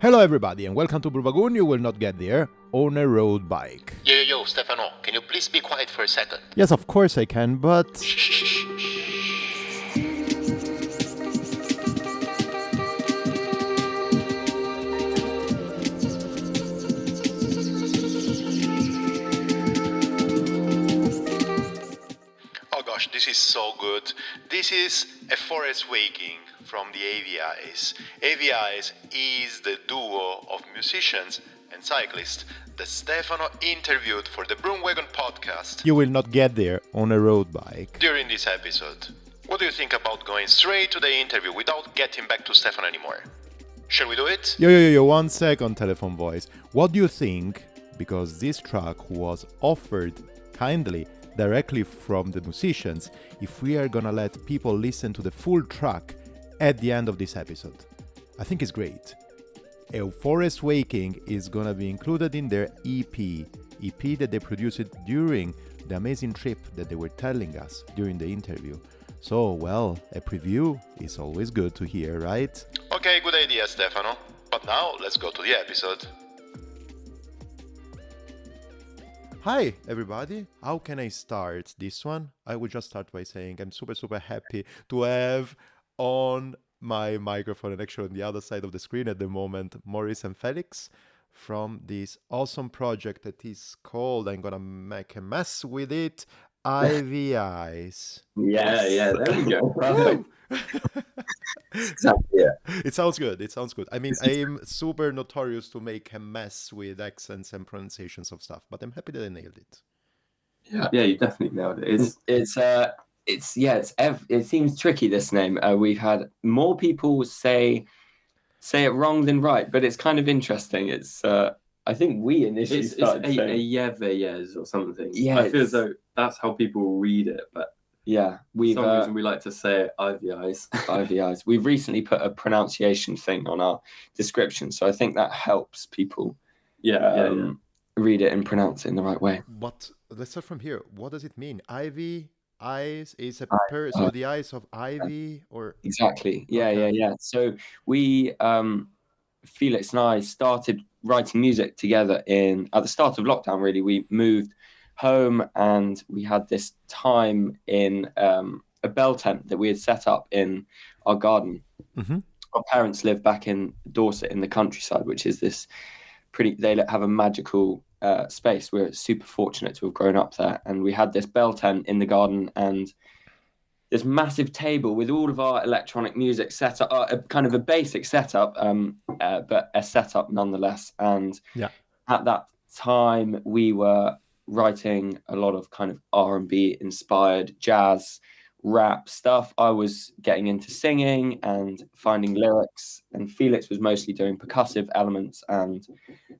Hello everybody and welcome to BroomWagon. You will not get there on a road bike. Yo, Stefano, can you please be quiet for a second? Yes, of course I can, but... Shh. Oh gosh, this is so good. This is a forest waking from the Eyeveyes. Eyeveyes is the duo of musicians and cyclists that Stefano interviewed for the BroomWagon Podcast You will not get there on a road bike. during this episode. What do you think about going straight to the interview without getting back to Stefano anymore? Shall we do it? Yo, 1 second, telephone voice. What do you think, because this track was offered kindly directly from the musicians, if we are gonna let people listen to the full track at the end of this episode? I think it's great. A Forest Waking is gonna be included in their EP that they produced during the amazing trip that they were telling us during the interview. So, well, a preview is always good to hear, right? Okay, good idea, Stefano. But now let's go to the episode. Hi everybody, how can I start this one? I would just start by saying I'm super happy to have on my microphone and actually on the other side of the screen at the moment Morris and Felix from this awesome project that is called, I'm gonna make a mess with it, Eyeveyes. Yeah, there we go. Perfect. Exactly, yeah. It sounds good. I mean, I'm super notorious to make a mess with accents and pronunciations of stuff, but I'm happy that I nailed it. Yeah, you definitely nailed it. It seems tricky, this name. We've had more people say it wrong than right, but it's kind of interesting. It's I think we initially started saying Eyeveyes or something. Yeah, I feel as though that's how people read it, but yeah, for some reason we like to say it Eyeveyes. Eyeveyes. We've recently put a pronunciation thing on our description, so I think that helps people read it and pronounce it in the right way. But let's start from here. What does it mean? Ivy, eyes is a so the eyes of ivy, or Exactly. Okay. Yeah. So we, Felix and I, started writing music together at the start of lockdown. Really, we moved home and we had this time in a bell tent that we had set up in our garden. Mhm. Our parents live back in Dorset in the countryside, which is this they have a magical space. We're super fortunate to have grown up there, and we had this bell tent in the garden and this massive table with all of our electronic music set up, kind of a basic setup, but a setup nonetheless. And at that time, we were writing a lot of kind of R&B inspired jazz, rap stuff. I was getting into singing and finding lyrics, and Felix was mostly doing percussive elements and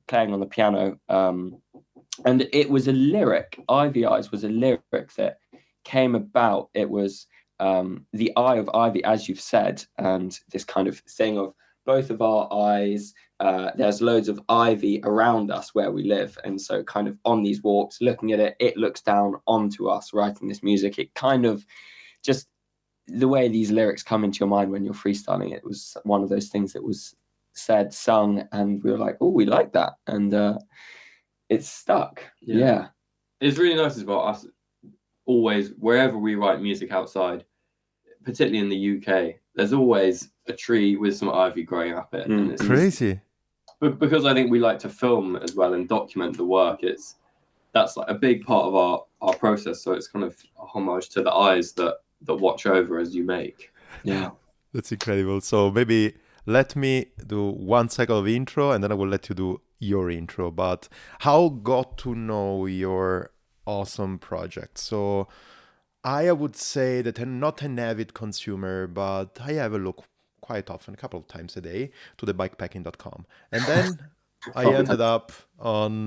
playing on the piano. And it was a lyric. Eyeveyes was a lyric that came about. It was the eye of ivy, as you've said, and this kind of thing of both of our eyes. There's loads of ivy around us where we live, and so kind of on these walks, looking at it, it looks down onto us writing this music. It kind of just the way these lyrics come into your mind when you're freestyling. It was one of those things that was said, sung, and we were like, oh, we like that, and it's stuck. Yeah. It's really nice as well. Us always, wherever we write music outside, particularly in the UK, there's always a tree with some ivy growing up it. And it's Crazy. But because I think we like to film as well and document the work, that's like a big part of our process. So it's kind of a homage to the eyes that watch over as you make. Yeah. That's incredible. So maybe let me do 1 second of intro and then I will let you do your intro. But how got to know your awesome project? So I would say that I'm not an avid consumer, but I have a look quite often, a couple of times a day, to the bikepacking.com. And then I ended up on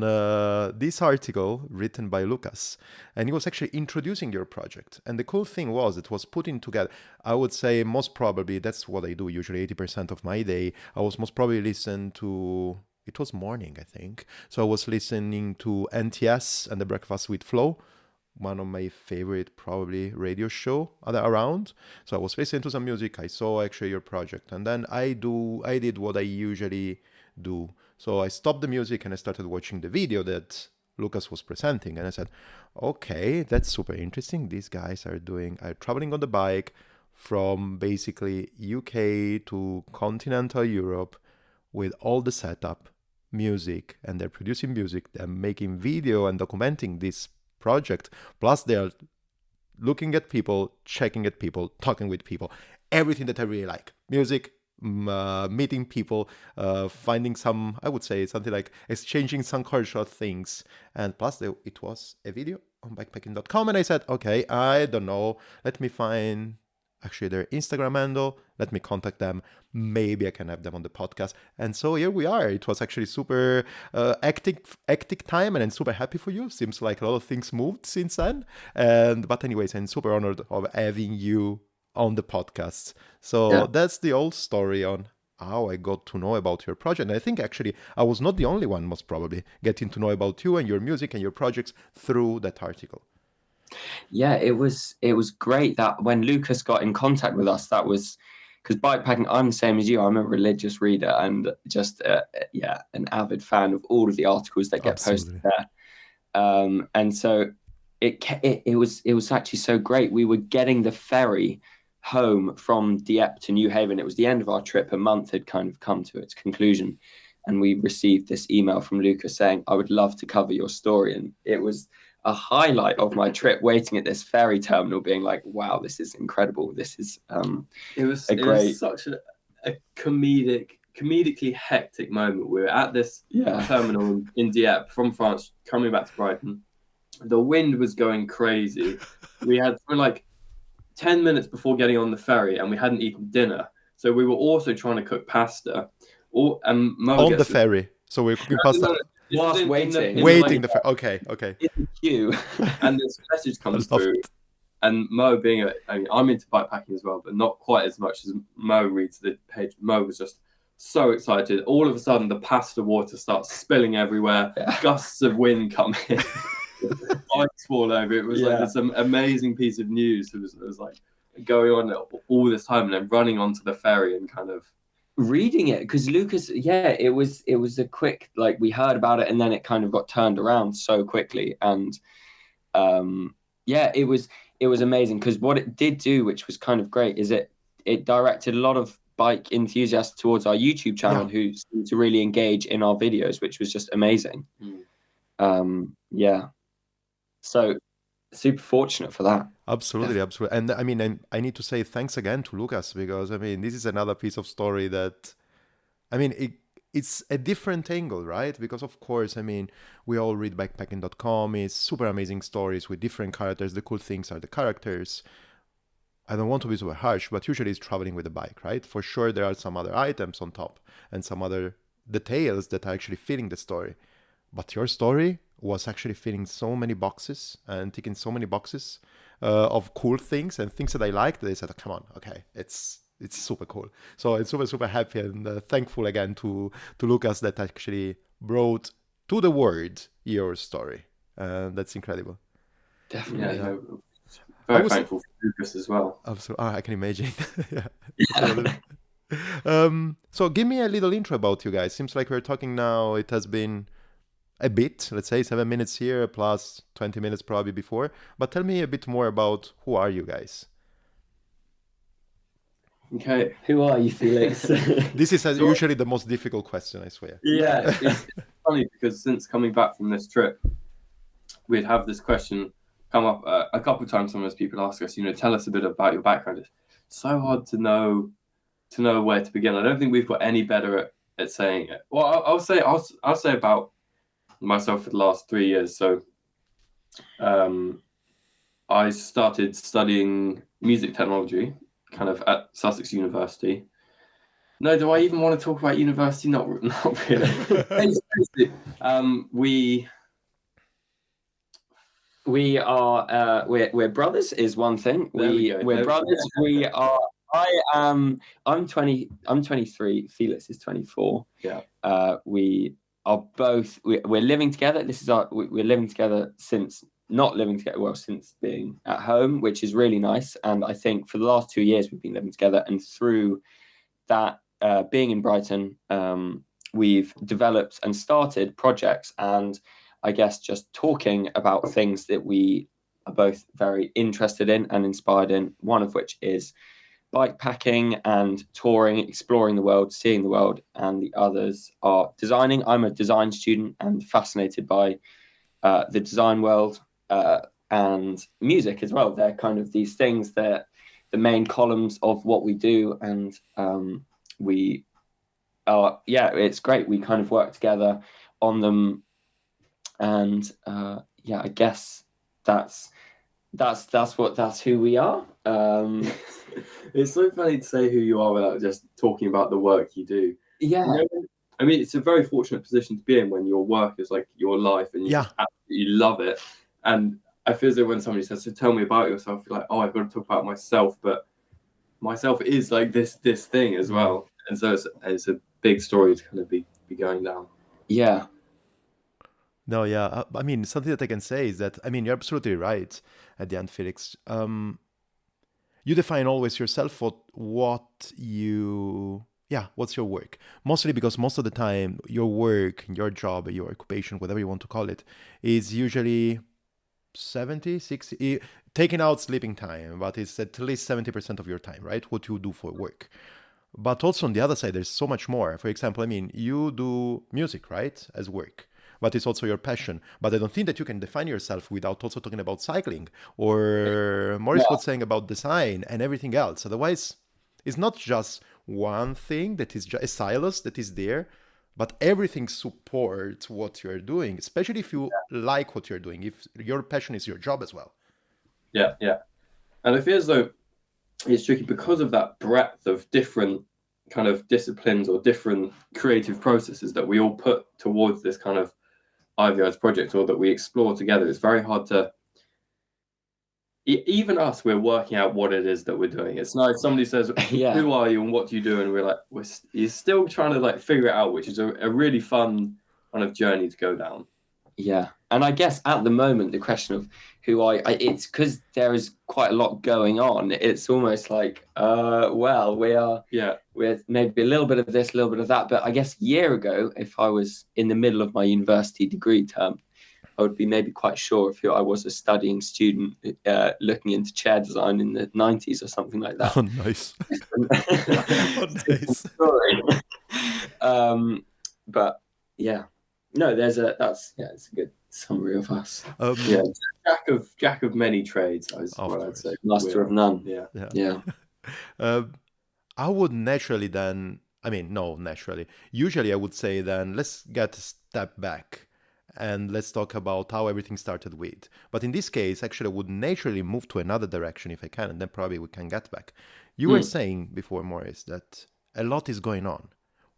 this article written by Lucas, and he was actually introducing your project. And the cool thing was it was putting together, I would say most probably, that's what I do usually 80% of my day. I was most probably listening to, it was morning, I think. So I was listening to NTS and the Breakfast with Flo, one of my favorite probably radio show around. So I was listening to some music. I saw actually your project, and then I did what I usually do. So I stopped the music and I started watching the video that Lucas was presenting, and I said, okay, that's super interesting. These guys are traveling on the bike from basically UK to continental Europe with all the setup, music, and they're producing music, they're making video and documenting this project. Plus they are looking at people, checking at people, talking with people, everything that I really like. Music, meeting people, finding some, I would say something like exchanging some cultural things. And plus it was a video on bikepacking.com, and I said, okay, I don't know, let me find actually their Instagram handle, let me contact them, maybe I can have them on the podcast. And so here we are. It was actually super hectic time, and I'm super happy for you. Seems like a lot of things moved since then. But anyways, I'm super honored of having you on the podcast. So that's the old story on how I got to know about your project. And I think actually I was not the only one, most probably, getting to know about you and your music and your projects through that article. Yeah, it was great that when Lucas got in contact with us, that was because bikepacking, I'm the same as you. I'm a religious reader and just an avid fan of all of the articles that get posted there. And so it was actually so great. We were getting the ferry home from Dieppe to New Haven. It was the end of our trip. A month had kind of come to its conclusion, and we received this email from Lucas saying, I would love to cover your story. And it was a highlight of my trip, waiting at this ferry terminal, being like, wow, this is incredible. This is it was such a comedically hectic moment. We were at this terminal in Dieppe from France, coming back to Brighton. The wind was going crazy. We had like 10 minutes before getting on the ferry, and we hadn't eaten dinner, so we were also trying to cook pasta. On the ferry, so we're cooking pasta. Whilst waiting the ferry. Okay. In the queue, and this message comes through, and Mo, I'm into bikepacking as well, but not quite as much as Mo reads the page. Mo was just so excited. All of a sudden, the pasta water starts spilling everywhere. Gusts of wind come in. Bikes fall over. It was like this amazing piece of news. It was like going on all this time, and then running onto the ferry and kind of reading it, because Lucas, it was a quick, like, we heard about it and then it kind of got turned around so quickly. And it was amazing, because what it did do, which was kind of great, is it directed a lot of bike enthusiasts towards our YouTube channel who seemed to really engage in our videos, which was just amazing. So super fortunate for that. Absolutely. And I mean, I need to say thanks again to Lucas, because I mean, this is another piece of story that, I mean, it's a different angle, right? Because of course, I mean, we all read bikepacking.com. It's super amazing stories with different characters. The cool things are the characters. I don't want to be super harsh, but usually it's traveling with a bike, right? For sure, there are some other items on top and some other details that are actually filling the story. But your story was actually filling so many boxes and ticking so many boxes of cool things and things that I liked. They said, oh, come on, okay, it's super cool. So I'm super happy and thankful again to Lucas that actually brought to the world your story. That's incredible. Definitely. Very thankful for Lucas as well. Absolutely. I can imagine. So give me a little intro about you guys. Seems like we're talking now, it has been a bit, let's say 7 minutes here plus 20 minutes probably before, but tell me a bit more about who are you guys? Okay, who are you, Felix? This is usually the most difficult question, I swear. Yeah, it's funny because since coming back from this trip, we'd have this question come up a couple of times. Sometimes people ask us, tell us a bit about your background. It's so hard to know where to begin. I don't think we've got any better at saying it. Well, I'll say about myself for the last 3 years. So I started studying music technology kind of at Sussex University. No, do I even want to talk about university? Not really. Basically, we're brothers is one thing. We're brothers. I'm 23. Felix is 24. Yeah. We are both. We're living together. We're living together since being at home, which is really nice. And I think for the last 2 years we've been living together. And through that, being in Brighton, we've developed and started projects, and I guess just talking about things that we are both very interested in and inspired in, one of which is bike packing and touring, exploring the world, seeing the world, and the others are designing. I'm a design student and fascinated by the design world and music as well. They're kind of these things that the main columns of what we do, and we are, it's great. We kind of work together on them, and I guess that's who we are. It's so funny to say who you are without just talking about the work you do. Yeah. I mean, it's a very fortunate position to be in when your work is like your life and you just absolutely love it. And I feel as though when somebody says, "So tell me about yourself," you're like, "Oh, I've got to talk about myself," but myself is like this thing as well. And so it's a big story to kind of be going down. Yeah. No, yeah. I mean, something that I can say is that, I mean, you're absolutely right at the end, Felix. You define always yourself for what's your work. Mostly because most of the time, your work, your job, your occupation, whatever you want to call it, is usually 70, 60, taking out sleeping time, but it's at least 70% of your time, right? What you do for work. But also on the other side, there's so much more. For example, I mean, you do music, right? As work. But it's also your passion. But I don't think that you can define yourself without also talking about cycling or Morris was saying about design and everything else. Otherwise, it's not just one thing that is just a silos that is there, but everything supports what you're doing, especially if you like what you're doing, if your passion is your job as well. Yeah. And I feel as though it's tricky because of that breadth of different kind of disciplines or different creative processes that we all put towards this kind of Eyeveyes project, or that we explore together. It's very hard to, even us, we're working out what it is that we're doing. It's nice. Somebody says, "Who are you and what do you do?" And we're like, you're still trying to like figure it out, which is a really fun kind of journey to go down. Yeah. And I guess at the moment, the question of who it's because there is quite a lot going on. It's almost like, we're maybe a little bit of this, a little bit of that. But I guess a year ago, if I was in the middle of my university degree term, I would be maybe quite sure if I was a studying student looking into chair design in the 90s or something like that. Oh, nice. Nice. But yeah. No, it's a good summary of us. Jack of many trades, I'd say. Master of none. Yeah. I would naturally usually I would say then let's get a step back and let's talk about how everything started with. But in this case, actually I would naturally move to another direction if I can, and then probably we can get back. You were saying before, Morris, that a lot is going on.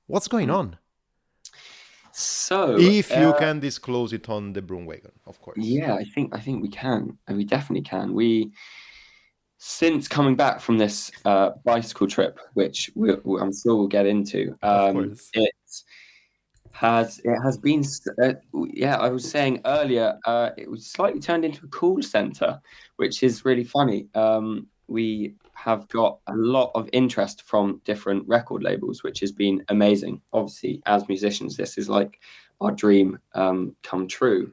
What's going on? So, if you can disclose it on the BroomWagon, of course. Yeah, I think we can, and we definitely can. Since coming back from this bicycle trip, which I'm sure we'll get into, of course. it has been. I was saying earlier, it was slightly turned into a call center, which is really funny. We have got a lot of interest from different record labels, which has been amazing. Obviously, as musicians, this is like our dream come true.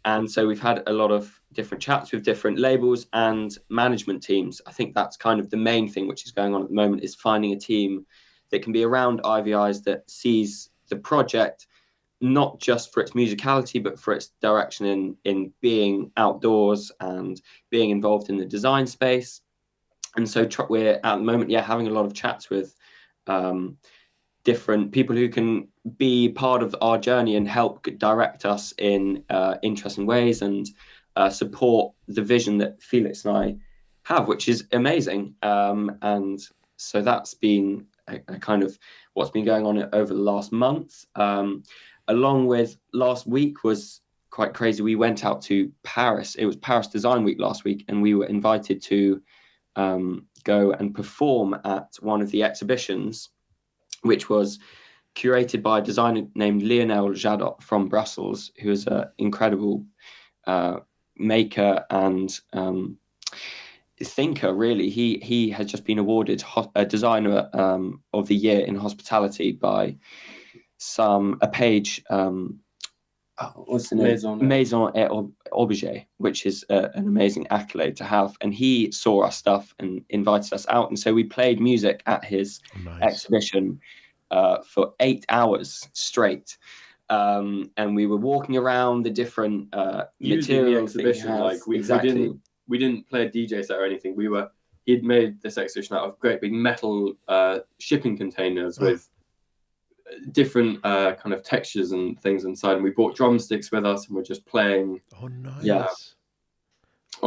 And so we've had a lot of different chats with different labels and management teams. I think that's kind of the main thing which is going on at the moment, is finding a team that can be around Eyeveyes, that sees the project not just for its musicality, but for its direction in being outdoors and being involved in the design space. And so we're at the moment, having a lot of chats with different people who can be part of our journey and help direct us in interesting ways and support the vision that Felix and I have, which is amazing. And so that's been a kind of what's been going on over the last month. Along with last week was quite crazy. We went out to Paris. It was Paris Design Week last week, and we were invited to go and perform at one of the exhibitions, which was curated by a designer named Lionel Jadot from Brussels, who is an incredible maker and thinker, really. He has just been awarded a designer of the year in hospitality by a page. What's the name? Maison et Objet, which is an amazing accolade to have. And he saw our stuff and invited us out. And so we played music at his exhibition for 8 hours straight. And we were walking around the different materials. The exhibition, like we didn't play a DJ set or anything. He'd made this exhibition out of great big metal shipping containers with different kind of textures and things inside, and we brought drumsticks with us and we're just playing on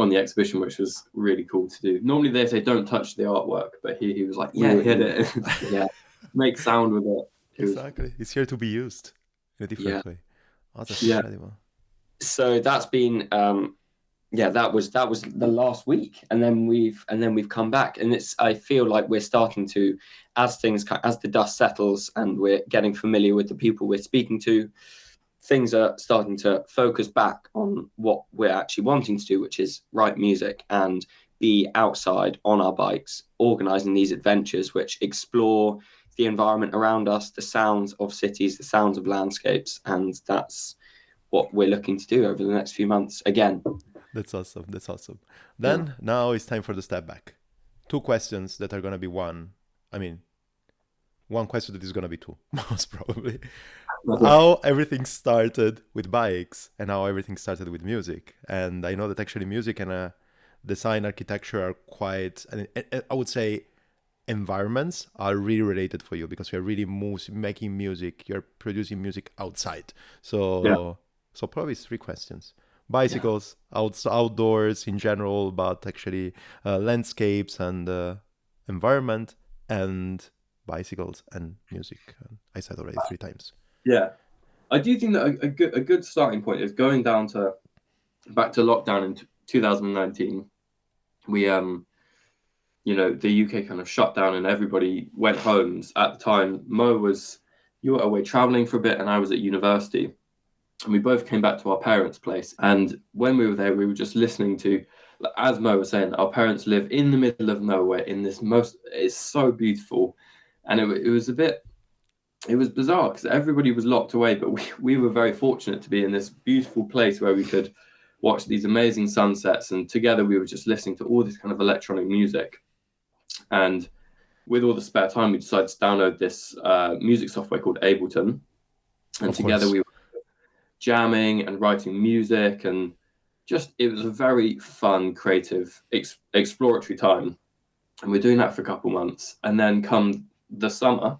the exhibition, which was really cool to do. Normally they say don't touch the artwork, but he was like, hit it. Make sound with it. Exactly. It's here to be used in a different way. Oh, that's incredible. So that's been that was the last week, and then we've come back, and I feel like we're starting to, as the dust settles and we're getting familiar with the people we're speaking to, things are starting to focus back on what we're actually wanting to do, which is write music and be outside on our bikes, organizing these adventures which explore the environment around us, the sounds of cities, the sounds of landscapes, and that's what we're looking to do over the next few months again. That's awesome. Then now it's time for the step back. 2 questions that are going to be one question that is going to be 2, most probably. How everything started with bikes and how everything started with music. And I know that actually music and design architecture are quite, I would say, environments are really related for you, because you're really making music, you're producing music outside. So probably it's 3 questions. Bicycles, outdoors in general, but actually landscapes and environment, and bicycles and music. I said already 3 times. Yeah, I do think that a good starting point is going back to lockdown in 2019. We the UK kind of shut down and everybody went homes. At the time, you were away traveling for a bit and I was at university. And we both came back to our parents' place. And when we were there, we were just listening to, as Mo was saying, our parents live in the middle of nowhere in this it's so beautiful. And it was bizarre because everybody was locked away, but we were very fortunate to be in this beautiful place where we could watch these amazing sunsets. And together we were just listening to all this kind of electronic music. And with all the spare time, we decided to download this music software called Ableton. And together we were jamming and writing music, and it was a very fun, creative, exploratory time. And we're doing that for a couple months. And then come the summer,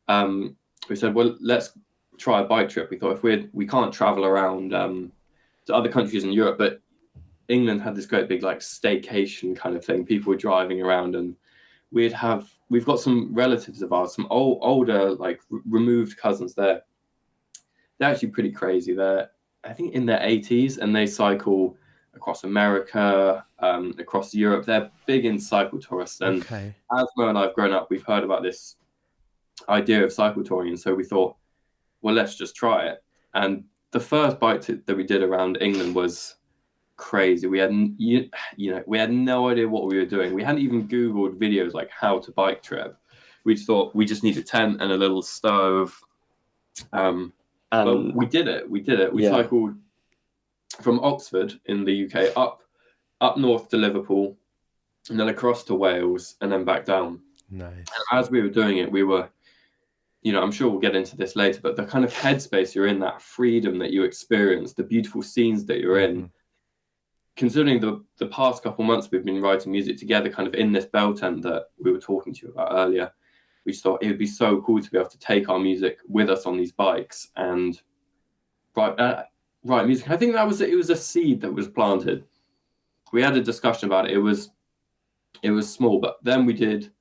we said, well, let's try a bike trip. We thought if we can't travel around to other countries in Europe, but England had this great big like staycation kind of thing. People were driving around, and we've got some relatives of ours, some older, like removed cousins there. They're actually pretty crazy. They're, I think, in their 80s, and they cycle across America, across Europe. They're big in cycle tourists. And as Mo and I have grown up, we've heard about this idea of cycle touring. And so we thought, well, let's just try it. And the first bike that we did around England was crazy. We had, we had no idea what we were doing. We hadn't even Googled videos like how to bike trip. We just thought we just need a tent and a little stove. But we did it. We cycled from Oxford in the UK up north to Liverpool, and then across to Wales, and then back down. Nice. And as we were doing it, we were, I'm sure we'll get into this later, but the kind of headspace you're in, that freedom that you experience, the beautiful scenes that you're in, considering the past couple months we've been writing music together kind of in this bell tent that we were talking to you about earlier, we just thought it would be so cool to be able to take our music with us on these bikes and write music. I think it was a seed that was planted. We had a discussion about it. It was small, but then we did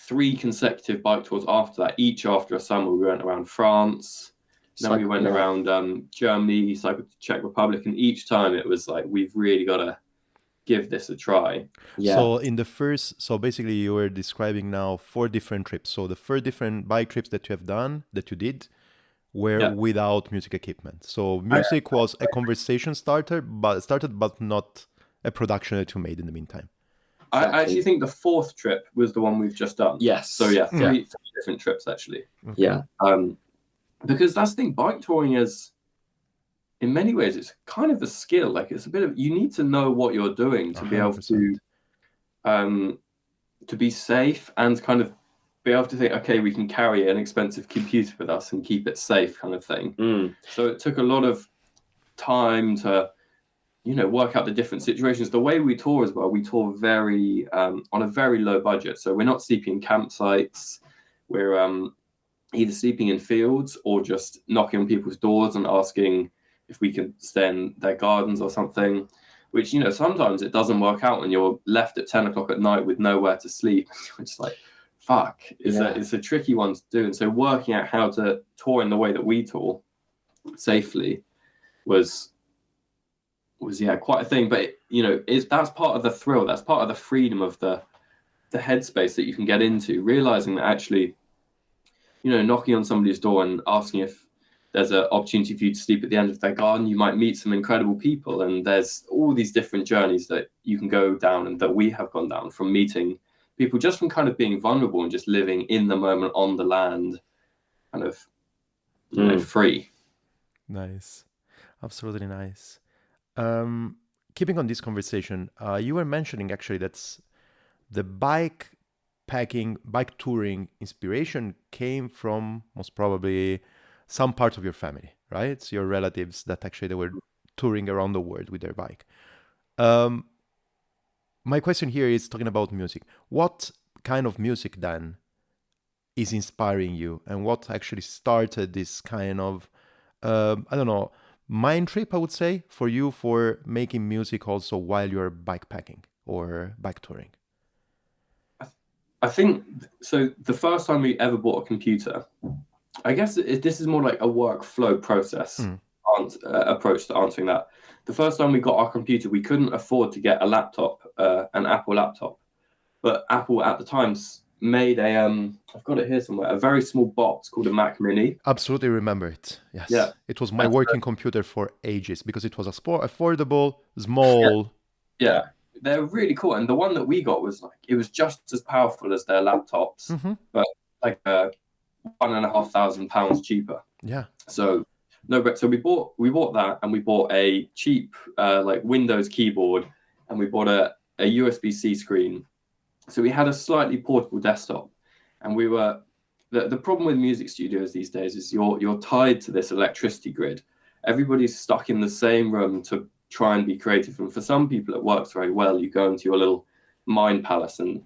3 consecutive bike tours after that, each after a summer. We went around France, then we went around Germany, cycled to Czech Republic, and each time it was like, we've really got to give this a try. So basically you were describing now 4 different trips. So the 4 different bike trips that you did were without music equipment. So music was a conversation starter, but not a production that you made in the meantime. Exactly. I actually think the 4th trip was the one we've just done. Yes. So 3 different trips actually. Okay. Yeah. because that's the thing, bike touring is, in many ways, it's kind of a skill. Like, it's a bit of, you need to know what you're doing to be able 100%. to be safe and kind of be able to think, okay, we can carry an expensive computer with us and keep it safe, kind of thing. So it took a lot of time to, work out the different situations. The way we tour as well, we tour very on a very low budget. So we're not sleeping in campsites. We're either sleeping in fields or just knocking on people's doors and asking if we can stay in their gardens or something, which, sometimes it doesn't work out when you're left at 10 o'clock at night with nowhere to sleep. It's like, fuck, it's a tricky one to do. And so working out how to tour in the way that we tour safely was quite a thing. But that's part of the thrill. That's part of the freedom of the headspace that you can get into, realizing that actually, knocking on somebody's door and asking if there's an opportunity for you to sleep at the end of their garden, you might meet some incredible people. And there's all these different journeys that you can go down and that we have gone down, from meeting people, just from kind of being vulnerable and just living in the moment on the land, kind of free. Nice. Absolutely nice. Keeping on this conversation, you were mentioning actually that's the bike touring inspiration came from most probably some part of your family, right? It's your relatives that actually they were touring around the world with their bike. My question here is talking about music. What kind of music then is inspiring you, and what actually started this kind of, I don't know, mind trip, I would say, for you for making music also while you're bikepacking or bike touring? I think, so the first time we ever bought a computer, I guess this is more like a workflow process approach to answering that. The first time we got our computer, we couldn't afford to get a laptop, an Apple laptop. But Apple at the time made a, I've got it here somewhere, a very small box called a Mac Mini. Absolutely remember it. Yes. Yeah. It was my working computer for ages because it was affordable, small. Yeah. They're really cool. And the one that we got was like, it was just as powerful as their laptops, but like £1,500 cheaper. Yeah. So we bought that, and we bought a cheap like Windows keyboard, and we bought a USB-C screen. So we had a slightly portable desktop, and we were the problem with music studios these days is you're tied to this electricity grid. Everybody's stuck in the same room to try and be creative, and for some people it works very well. You go into your little mind palace and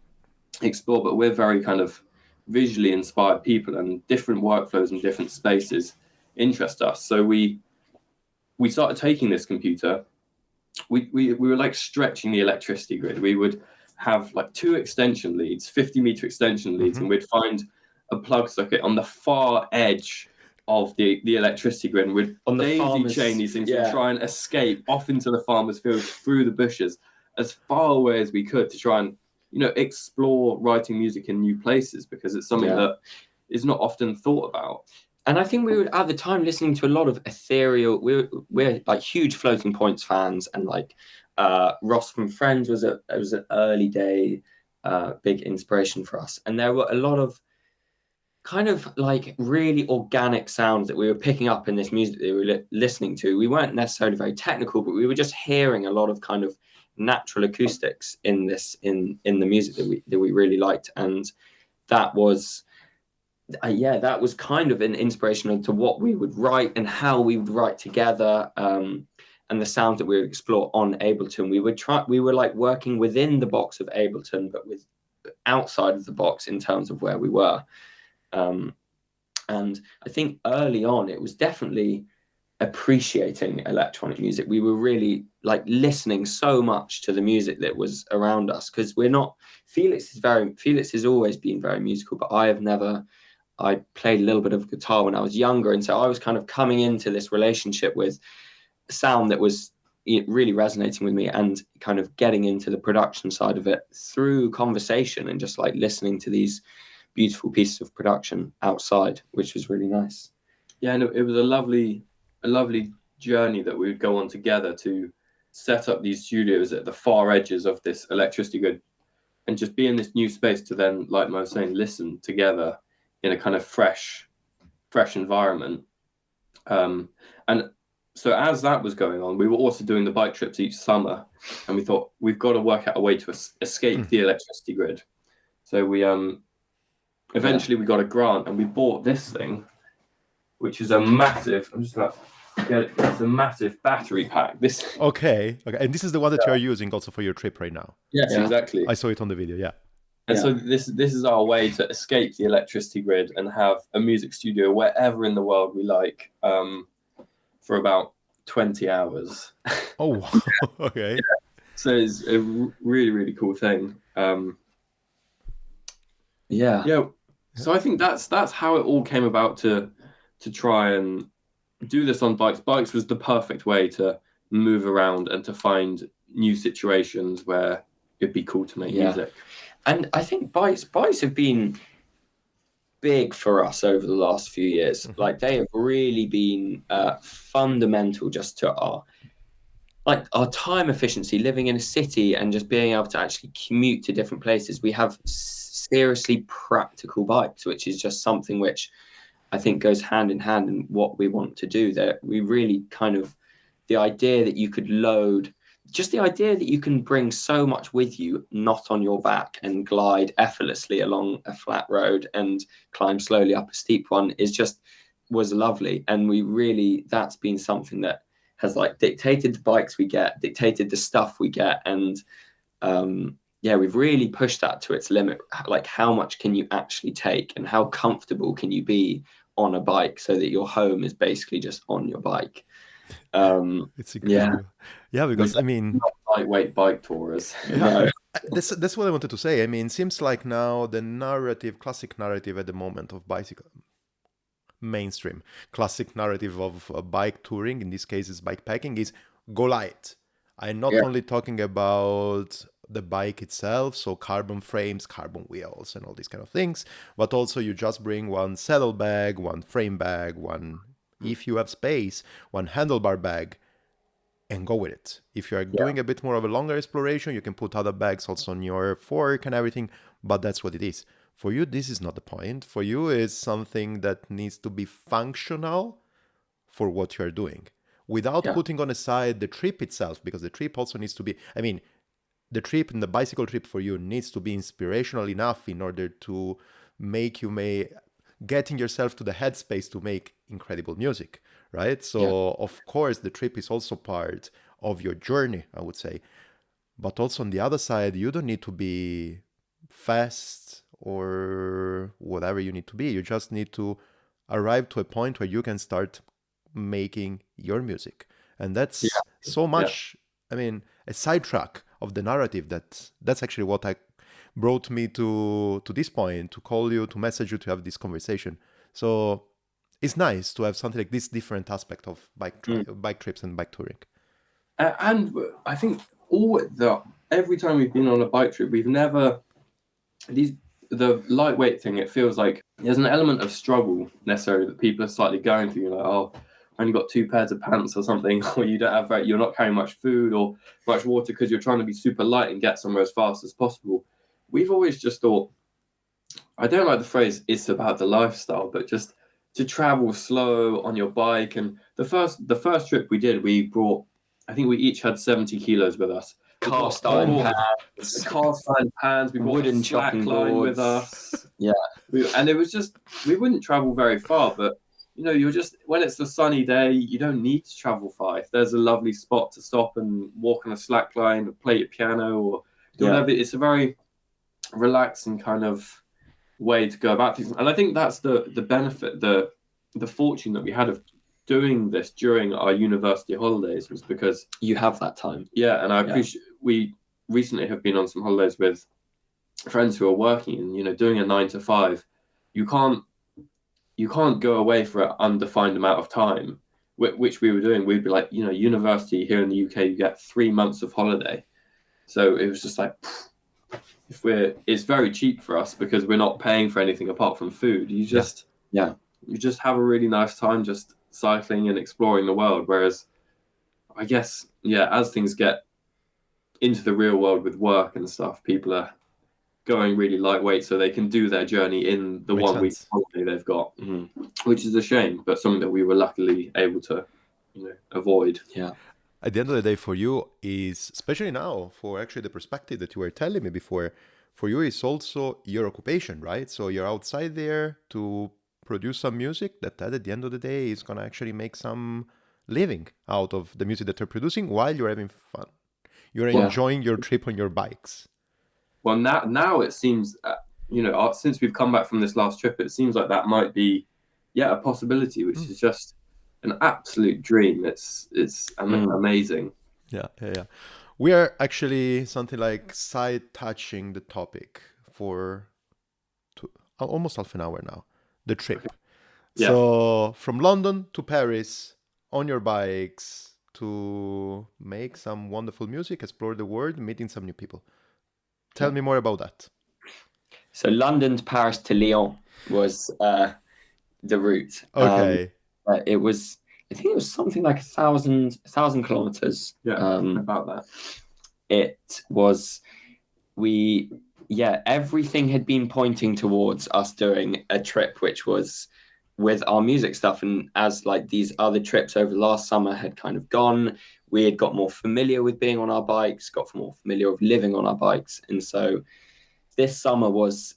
explore, but we're very kind of visually inspired people, and different workflows and different spaces interest us. So we started taking this computer. We were like stretching the electricity grid. We would have like 2 extension leads, 50-meter extension leads, and we'd find a plug socket on the far edge of the electricity grid, and we'd daisy chain these things and try and escape off into the farmer's field through the bushes as far away as we could to try and explore writing music in new places, because it's something that is not often thought about. And I think we were at the time listening to a lot of ethereal. We're like huge Floating Points fans, and like Ross from Friends was an early day big inspiration for us. And there were a lot of kind of like really organic sounds that we were picking up in this music that we were listening to. We weren't necessarily very technical, but we were just hearing a lot of kind of natural acoustics in the music that we really liked, and that was. That was kind of an inspiration to what we would write and how we would write together, and the sounds that we would explore on Ableton. We were like working within the box of Ableton, but with outside of the box in terms of where we were. And I think early on, it was definitely appreciating electronic music. We were really like listening so much to the music that was around us, because Felix has always been very musical, but I played a little bit of guitar when I was younger. And so I was kind of coming into this relationship with a sound that was really resonating with me, and kind of getting into the production side of it through conversation and just like listening to these beautiful pieces of production outside, which was really nice. Yeah, and it was a lovely journey that we would go on together to set up these studios at the far edges of this electricity grid, and just be in this new space to then, like Mo was saying, listen together in a kind of fresh fresh environment. And so as that was going on, we were also doing the bike trips each summer, and we thought we've got to work out a way to escape the electricity grid. So we eventually we got a grant, and we bought this thing, which is a massive. I'm just about to get it. It's a massive battery pack. This. Okay, and this is the one that you are using also for your trip right now. Yes, exactly. I saw it on the video. Yeah. And so this is our way to escape the electricity grid and have a music studio wherever in the world we like, for about 20 hours. Oh, okay. Yeah. So it's a really, really cool thing. Yeah. So I think that's how it all came about to try and do this on bikes. Bikes was the perfect way to move around and to find new situations where it'd be cool to make music. And I think bikes have been big for us over the last few years. Mm-hmm. Like they have really been fundamental just to our time efficiency, living in a city and just being able to actually commute to different places. We have seriously practical bikes, which is just something which I think goes hand in hand in what we want to do. That we really kind of, the idea that you could load, just the idea that you can bring so much with you, not on your back, and glide effortlessly along a flat road and climb slowly up a steep one was lovely. And we really, that's been something that has like dictated the bikes we get, dictated the stuff we get. And we've really pushed that to its limit. Like how much can you actually take and how comfortable can you be on a bike so that your home is basically just on your bike. It's incredible. Yeah, because I mean, not lightweight bike tourers. Yeah, that's what I wanted to say. I mean, it seems like now the classic narrative at the moment of bicycle mainstream, classic narrative of bike touring, in this case is bike packing, is go light. I'm not only talking about the bike itself, so carbon frames, carbon wheels, and all these kind of things, but also you just bring one saddle bag, one frame bag, one, if you have space, one handlebar bag, and go with it. If you are doing a bit more of a longer exploration, you can put other bags also on your fork and everything, but that's what it is. For you, this is not the point. For you, it's something that needs to be functional for what you're doing without putting on aside the trip itself, because the trip also needs to be, I mean, the trip and the bicycle trip for you needs to be inspirational enough in order to make you getting yourself to the headspace to make incredible music, right? So of course the trip is also part of your journey, I would say. But also on the other side, you don't need to be fast or whatever you need to be. You just need to arrive to a point where you can start making your music. And that's so much, I mean, a sidetrack of the narrative that's actually what brought me to this point, to call you, to message you, to have this conversation. So it's nice to have something like this different aspect of bike trips and bike touring. And I think every time we've been on a bike trip, we've never the lightweight thing. It feels like there's an element of struggle necessarily that people are slightly going through. You're like, oh, I only got 2 pairs of pants or something, or you're not carrying much food or much water because you're trying to be super light and get somewhere as fast as possible. We've always just thought, I don't like the phrase "it's about the lifestyle," but just to travel slow on your bike. And the first trip we did, we brought, I think we each had 70 kilos with us. Cast iron pans. We brought wooden chopping board with us. And it was just, we wouldn't travel very far, but you're just, when it's a sunny day, you don't need to travel far. If there's a lovely spot to stop and walk on a slack line or play your piano or do whatever, it's a very relaxing kind of way to go about things. And I think that's the benefit, the fortune that we had of doing this during our university holidays, was because you have that time. And I appreciate, we recently have been on some holidays with friends who are working and doing a 9 to 5. You can't go away for an undefined amount of time, which we were doing. We'd be like, university here in the UK, you get 3 months of holiday. So it was just like, it's very cheap for us because we're not paying for anything apart from food. You just have a really nice time just cycling and exploring the world. Whereas I guess, as things get into the real world with work and stuff, people are going really lightweight so they can do their journey in the Makes 1 week sense. holiday they've got, which is a shame, but something that we were luckily able to, avoid. Yeah. At the end of the day, for you is, especially now, for actually the perspective that you were telling me before, for you is also your occupation, right? So you're outside there to produce some music that at the end of the day is gonna actually make some living out of the music that you're producing while you're having fun. You're Yeah. enjoying your trip on your bikes. Well, now it seems, since we've come back from this last trip, it seems like that might be, a possibility, which is just an absolute dream. It's amazing. Yeah. We are actually something like side touching the topic for almost half an hour now, the trip. Okay. Yeah. So from London to Paris on your bikes to make some wonderful music, explore the world, meeting some new people. Tell me more about that. So London to Paris to Lyon was the route. Okay. It was, I think it was something like 1,000 kilometers. About that. It was, everything had been pointing towards us doing a trip, which was with our music stuff. And as like these other trips over the last summer had kind of gone, we had got more familiar with being on our bikes, got more familiar with living on our bikes. And so this summer was,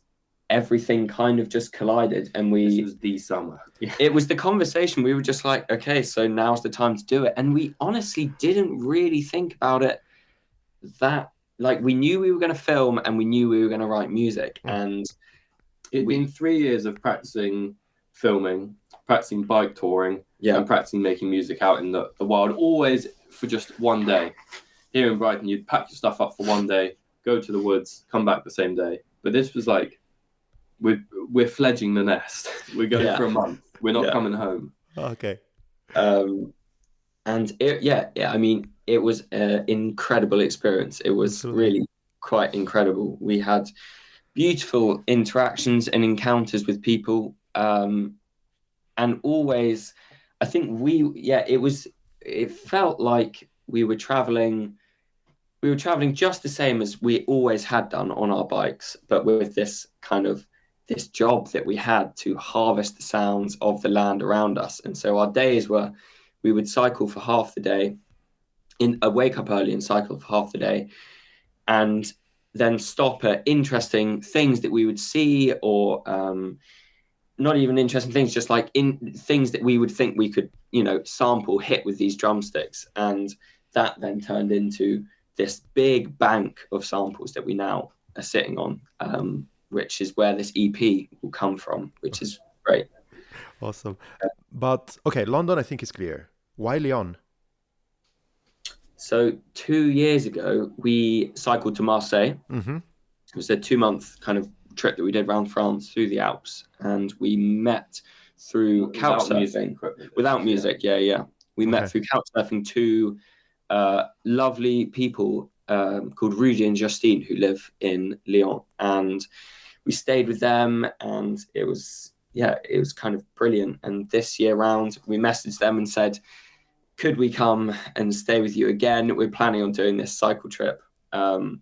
everything kind of just collided, and this was the summer. It was the conversation. We were just like, okay, so now's the time to do it. And we honestly didn't really think about it that, like, we knew we were going to film and we knew we were going to write music. And it'd been 3 years of practicing filming, practicing bike touring, and practicing making music out in the wild, always for just one day. Here in Brighton, you'd pack your stuff up for one day, go to the woods, come back the same day. But this was like, we're fledging the nest. We're going for a month. We're not coming home. Okay. And I mean, it was an incredible experience. It was really quite incredible. We had beautiful interactions and encounters with people. And always, I think it felt like we were traveling just the same as we always had done on our bikes, but with this job that we had to harvest the sounds of the land around us. And so our days were, we would cycle for half the day, wake up early and cycle for half the day, and then stop at interesting things that we would see, or not even interesting things, just like in things that we would think we could, sample, hit with these drumsticks. And that then turned into this big bank of samples that we now are sitting on, which is where this EP will come from, which is great. Awesome. But okay, London, I think is clear. Why Lyon? So 2 years ago, we cycled to Marseille. Mm-hmm. It was a 2-month kind of trip that we did around France through the Alps, and we met through couchsurfing. Without music, yeah. We met through couchsurfing 2 lovely people called Rudy and Justine, who live in Lyon, and we stayed with them, and it was kind of brilliant. And this year round, we messaged them and said, could we come and stay with you again? We're planning on doing this cycle trip. And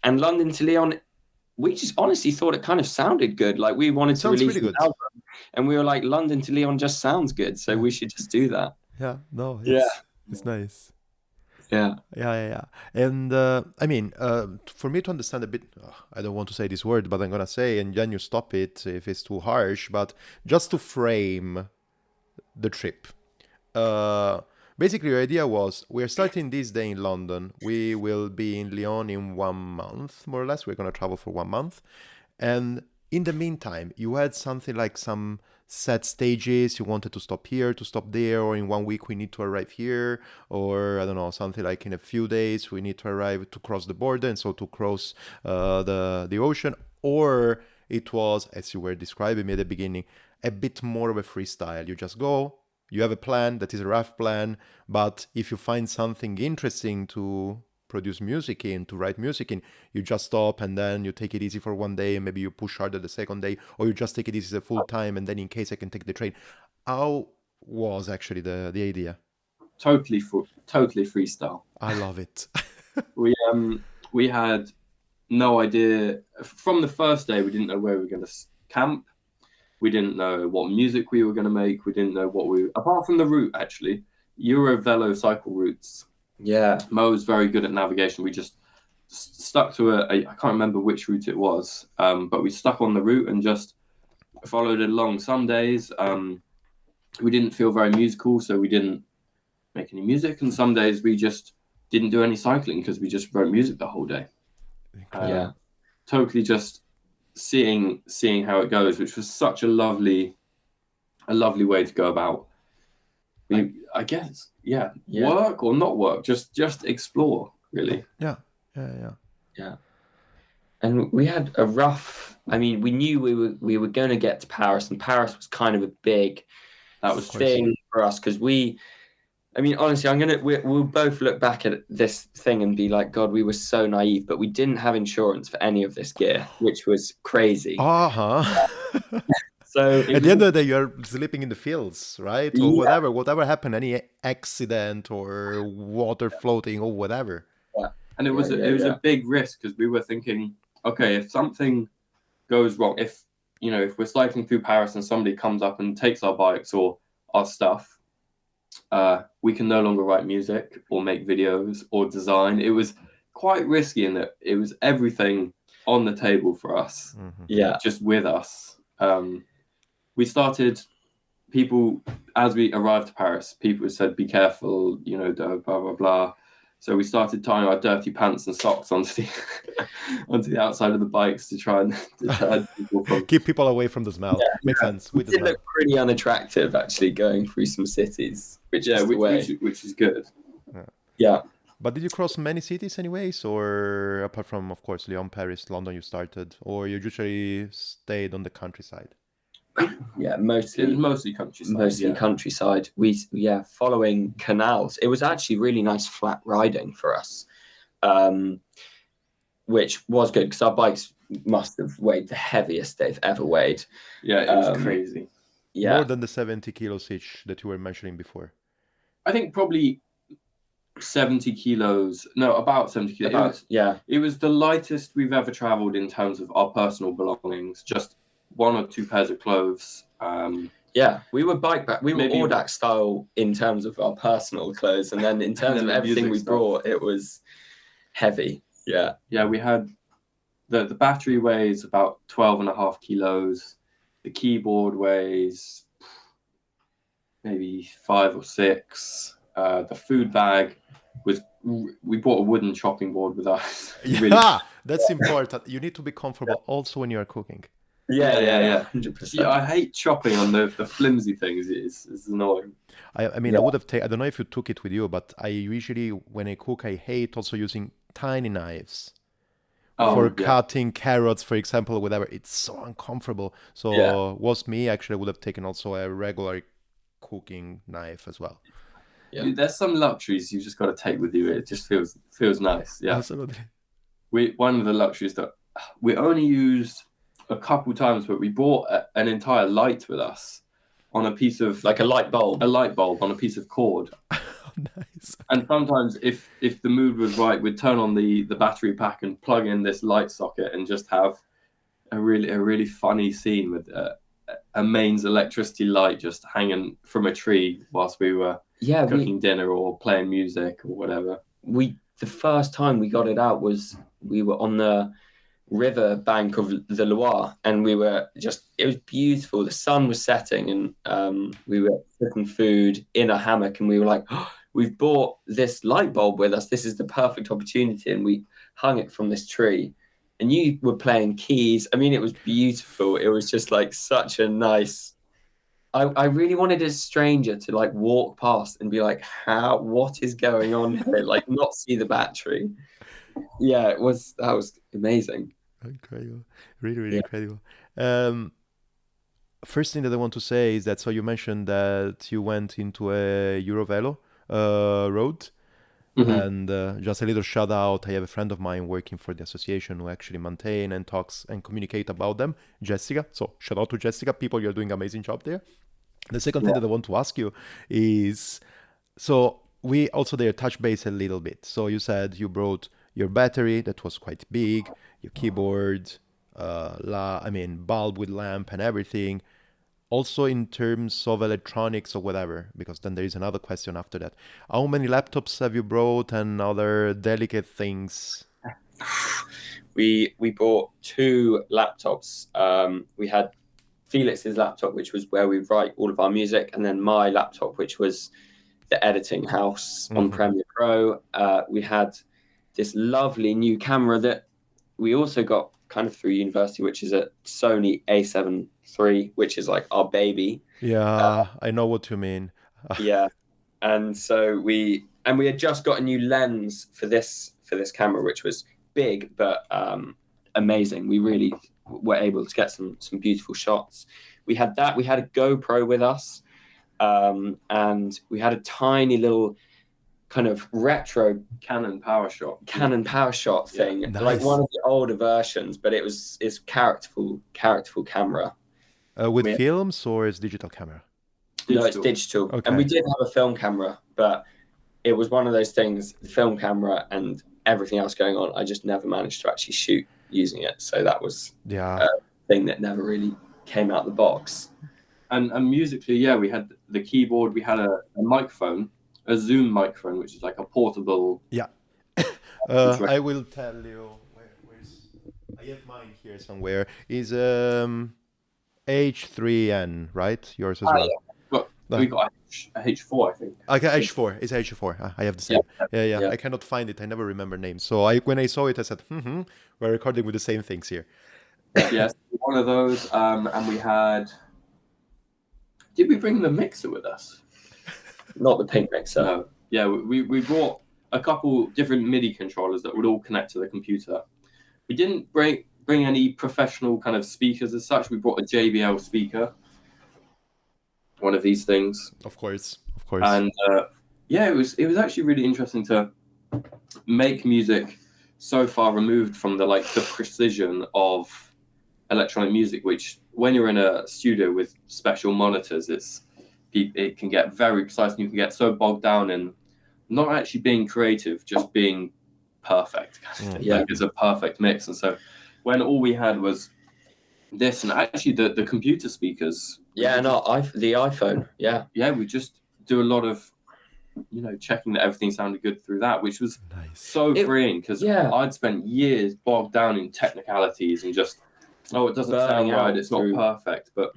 London to Lyon, we just honestly thought it kind of sounded good. Like, we wanted to release an album, and we were like, London to Lyon just sounds good, so we should just do that. Yeah, no, it's nice. Yeah. And I mean, for me to understand a bit, I don't want to say this word, but I'm gonna say, and then you stop it if it's too harsh. But just to frame the trip, basically, your idea was, we are starting this day in London. We will be in Lyon in 1 month, more or less. We're gonna travel for 1 month, and in the meantime, you had something like some set stages. You wanted to stop here, to stop there, or in 1 week we need to arrive here, or I don't know, something like in a few days we need to arrive to cross the border, and so to cross the ocean. Or it was, as you were describing me at the beginning, a bit more of a freestyle. You just go, you have a plan that is a rough plan, but if you find something interesting to produce music in, to write music in, you just stop, and then you take it easy for 1 day, and maybe you push harder the second day, or you just take it easy the full time, and then in case I can take the train. How was actually the idea? Totally freestyle. I love it. We had no idea. From the first day, we didn't know where we were going to camp. We didn't know what music we were going to make. We didn't know apart from the route, actually, Eurovelo cycle routes. Yeah. Mo was very good at navigation. We just stuck to I can't remember which route it was, but we stuck on the route and just followed it along. Some days we didn't feel very musical, so we didn't make any music. And some days we just didn't do any cycling because we just wrote music the whole day. Totally just seeing how it goes, which was such a lovely way to go about. I guess, work or not work, just explore, really. Yeah. And we had a rough. I mean, we knew we were going to get to Paris, and Paris was kind of a big thing for us because I mean, honestly, we'll both look back at this thing and be like, God, we were so naive, but we didn't have insurance for any of this gear, which was crazy. So at the end of the day, you're sleeping in the fields, right? Or whatever happened, any accident or water floating or whatever. Yeah. And it was a big risk because we were thinking, okay, if something goes wrong, if we're cycling through Paris and somebody comes up and takes our bikes or our stuff, we can no longer write music or make videos or design. It was quite risky in that it was everything on the table for us. Yeah, just with us. We started, people, as we arrived to Paris, people said, be careful, blah, blah, blah. So we started tying our dirty pants and socks onto the outside of the bikes to try and deter people from... Keep people away from the smell. Makes sense. It did look pretty unattractive, actually, going through some cities, which is good. Yeah. But did you cross many cities anyways? Or apart from, of course, Lyon, Paris, London you started? Or you usually stayed on the countryside? Yeah, mostly countryside. Countryside. Following canals. It was actually really nice flat riding for us, which was good because our bikes must have weighed the heaviest they've ever weighed. Yeah, it was crazy. Yeah, more than the 70 kilos each that you were mentioning before. I think probably 70 kilos. No, about 70 kilos. It was the lightest we've ever traveled in terms of our personal belongings. Just 1 or 2 pairs of clothes. We were we were Audax style in terms of our personal clothes, and then in terms of everything we brought, it was heavy. Yeah, we had the battery weighs about 12.5 kilos. The keyboard weighs maybe 5 or 6. The food bag we bought a wooden chopping board with us. That's important. You need to be comfortable also when you are cooking. Yeah, 100%. Yeah, I hate chopping on the flimsy things. It's annoying. I mean, I would have taken. I don't know if you took it with you, but I usually, when I cook, I hate also using tiny knives for cutting carrots, for example, or whatever. It's so uncomfortable. So was me, actually, I would have taken also a regular cooking knife as well. Yeah. There's some luxuries you just got to take with you. It just feels nice. Yeah, absolutely. One of the luxuries that we only used a couple times, but we brought an entire light with us on a piece of like a light bulb on a piece of cord. Nice. And sometimes if the mood was right, we'd turn on the battery pack and plug in this light socket and just have a really funny scene with a mains electricity light just hanging from a tree whilst we were cooking dinner or playing music or whatever. The first time we got it out was we were on the river bank of the Loire, and it was beautiful. The sun was setting, and we were cooking food in a hammock, and we were like, we've brought this light bulb with us. This is the perfect opportunity. And we hung it from this tree, and you were playing keys. I mean, it was beautiful. It was just like such a nice, I really wanted a stranger to like walk past and be like, what is going on here? Like not see the battery. Yeah, that was amazing. Incredible. Really incredible. First thing that I want to say is that, so you mentioned that you went into a Eurovelo road. And just a little shout out, I have a friend of mine working for the association who actually maintain and talks and communicate about them, Jessica. So shout out to Jessica. People, you're doing an amazing job there. The second thing that I want to ask you is, so we also there touch base a little bit. So you said you brought your battery that was quite big, your keyboard, bulb with lamp and everything. Also in terms of electronics or whatever, because then there is another question after that. How many laptops have you brought and other delicate things? We bought 2 laptops. We had Felix's laptop, which was where we write all of our music, and then my laptop, which was the editing house on Premiere Pro. We had this lovely new camera that we also got kind of through university, which is a Sony A7 III, which is like our baby. Yeah, I know what you mean. Yeah, and so we had just got a new lens for this camera, which was big but amazing. We really were able to get some beautiful shots. We had that. We had a GoPro with us, and we had a tiny little kind of retro Canon PowerShot thing, Nice. like one of the older versions, but it's characterful camera. With films or is digital camera? No, it's digital. Okay. And we did have a film camera, but it was one of those things, the film camera and everything else going on, I just never managed to actually shoot using it. So that was a thing that never really came out the box. And musically, yeah, we had the keyboard, we had a microphone, a Zoom microphone, which is like a portable. Yeah. I will tell you where's I have mine here somewhere. Is H3N, right? Yours as well. Yeah. We got a H4, I think. Okay, H4. It's H4. I have the same. Yeah. I cannot find it. I never remember names. So when I saw it, I said, we're recording with the same things here. Yes, one of those. And we had. Did we bring the mixer with us? Not the pink mixer. No. Yeah, we brought a couple different MIDI controllers that would all connect to the computer. We didn't bring any professional kind of speakers as such. We brought a JBL speaker, one of these things. Of course. And it was actually really interesting to make music so far removed from the precision of electronic music, which when you're in a studio with special monitors, it can get very precise, and you can get so bogged down in not actually being creative, just being perfect. It's a perfect mix. And so when all we had was this, and actually the computer speakers. Yeah, the iPhone. Yeah. Yeah, we just do a lot of, checking that everything sounded good through that, which was so freeing, because I'd spent years bogged down in technicalities and just, it doesn't sound right, it's not perfect. But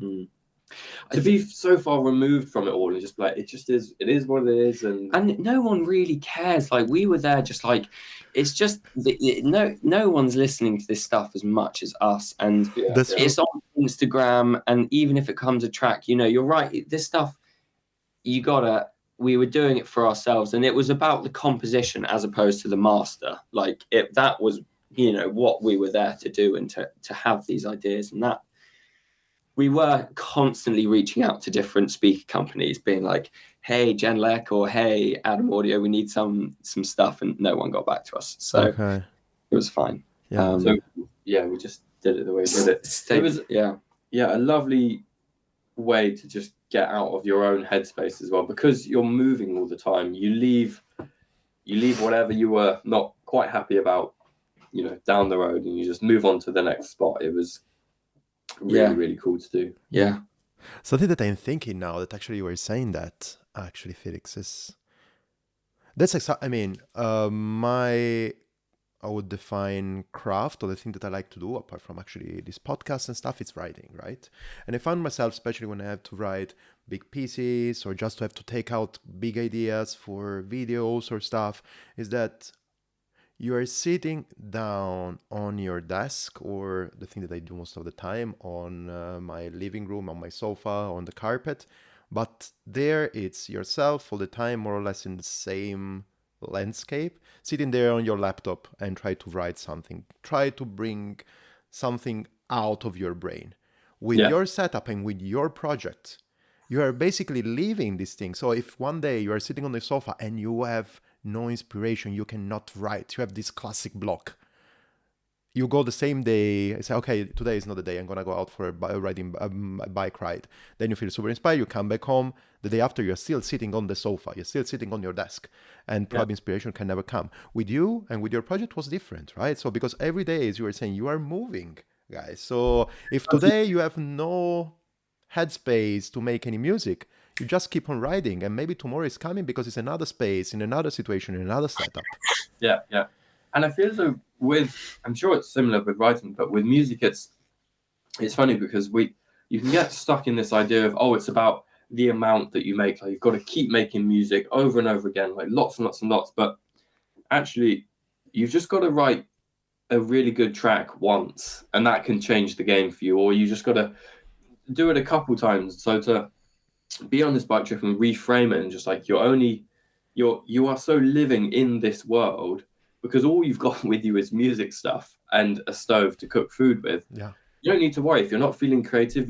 to be so far removed from it all and just it is what it is. And no one really cares. Like, we were there just like, it's just, no one's listening to this stuff as much as us. And it's on Instagram, and even if it comes a track, you're right, this stuff, we were doing it for ourselves, and it was about the composition as opposed to the master. Like, that was, what we were there to do, and to have these ideas. And that we were constantly reaching out to different speaker companies, being like, hey, Genlec, or hey, Adam Audio, we need some stuff, and no one got back to us. So it was fine. We just did it the way we did it. It was a lovely way to just get out of your own headspace as well, because you're moving all the time. You leave whatever you were not quite happy about, down the road, and you just move on to the next spot. It was really, really cool to do. Yeah. Something that I'm thinking now that actually you were saying that, actually, Felix, is that's I would define craft, or the thing that I like to do, apart from actually this podcast and stuff, it's writing, right? And I found myself, especially when I have to write big pieces or just to have to take out big ideas for videos or stuff, is that you are sitting down on your desk, or the thing that I do most of the time, on my living room, on my sofa, on the carpet. But there it's yourself all the time, more or less in the same landscape, sitting there on your laptop and try to write something. Try to bring something out of your brain. With your setup and with your project, you are basically living this thing. So if one day you are sitting on the sofa and you have no inspiration, you cannot write, you have this classic block, you go the same day, I say, okay, today is not the day, I'm going to go out for a bike ride. Then you feel super inspired, you come back home. The day after, you're still sitting on the sofa, you're still sitting on your desk, and probably inspiration can never come. With you and with your project was different, right? So because every day, as you were saying, you are moving, guys. So if today you have no headspace to make any music, you just keep on writing, and maybe tomorrow is coming because it's another space, in another situation, in another setup. Yeah. And I feel so I'm sure it's similar with writing, but with music, it's funny because you can get stuck in this idea of, it's about the amount that you make. Like, you've got to keep making music over and over again, like lots and lots and lots. But actually, you've just got to write a really good track once, and that can change the game for you. Or you just got to do it a couple times. So to be on this bike trip and reframe it, and just like you are so living in this world, because all you've got with you is music stuff and a stove to cook food with. Yeah. You don't need to worry. If you're not feeling creative,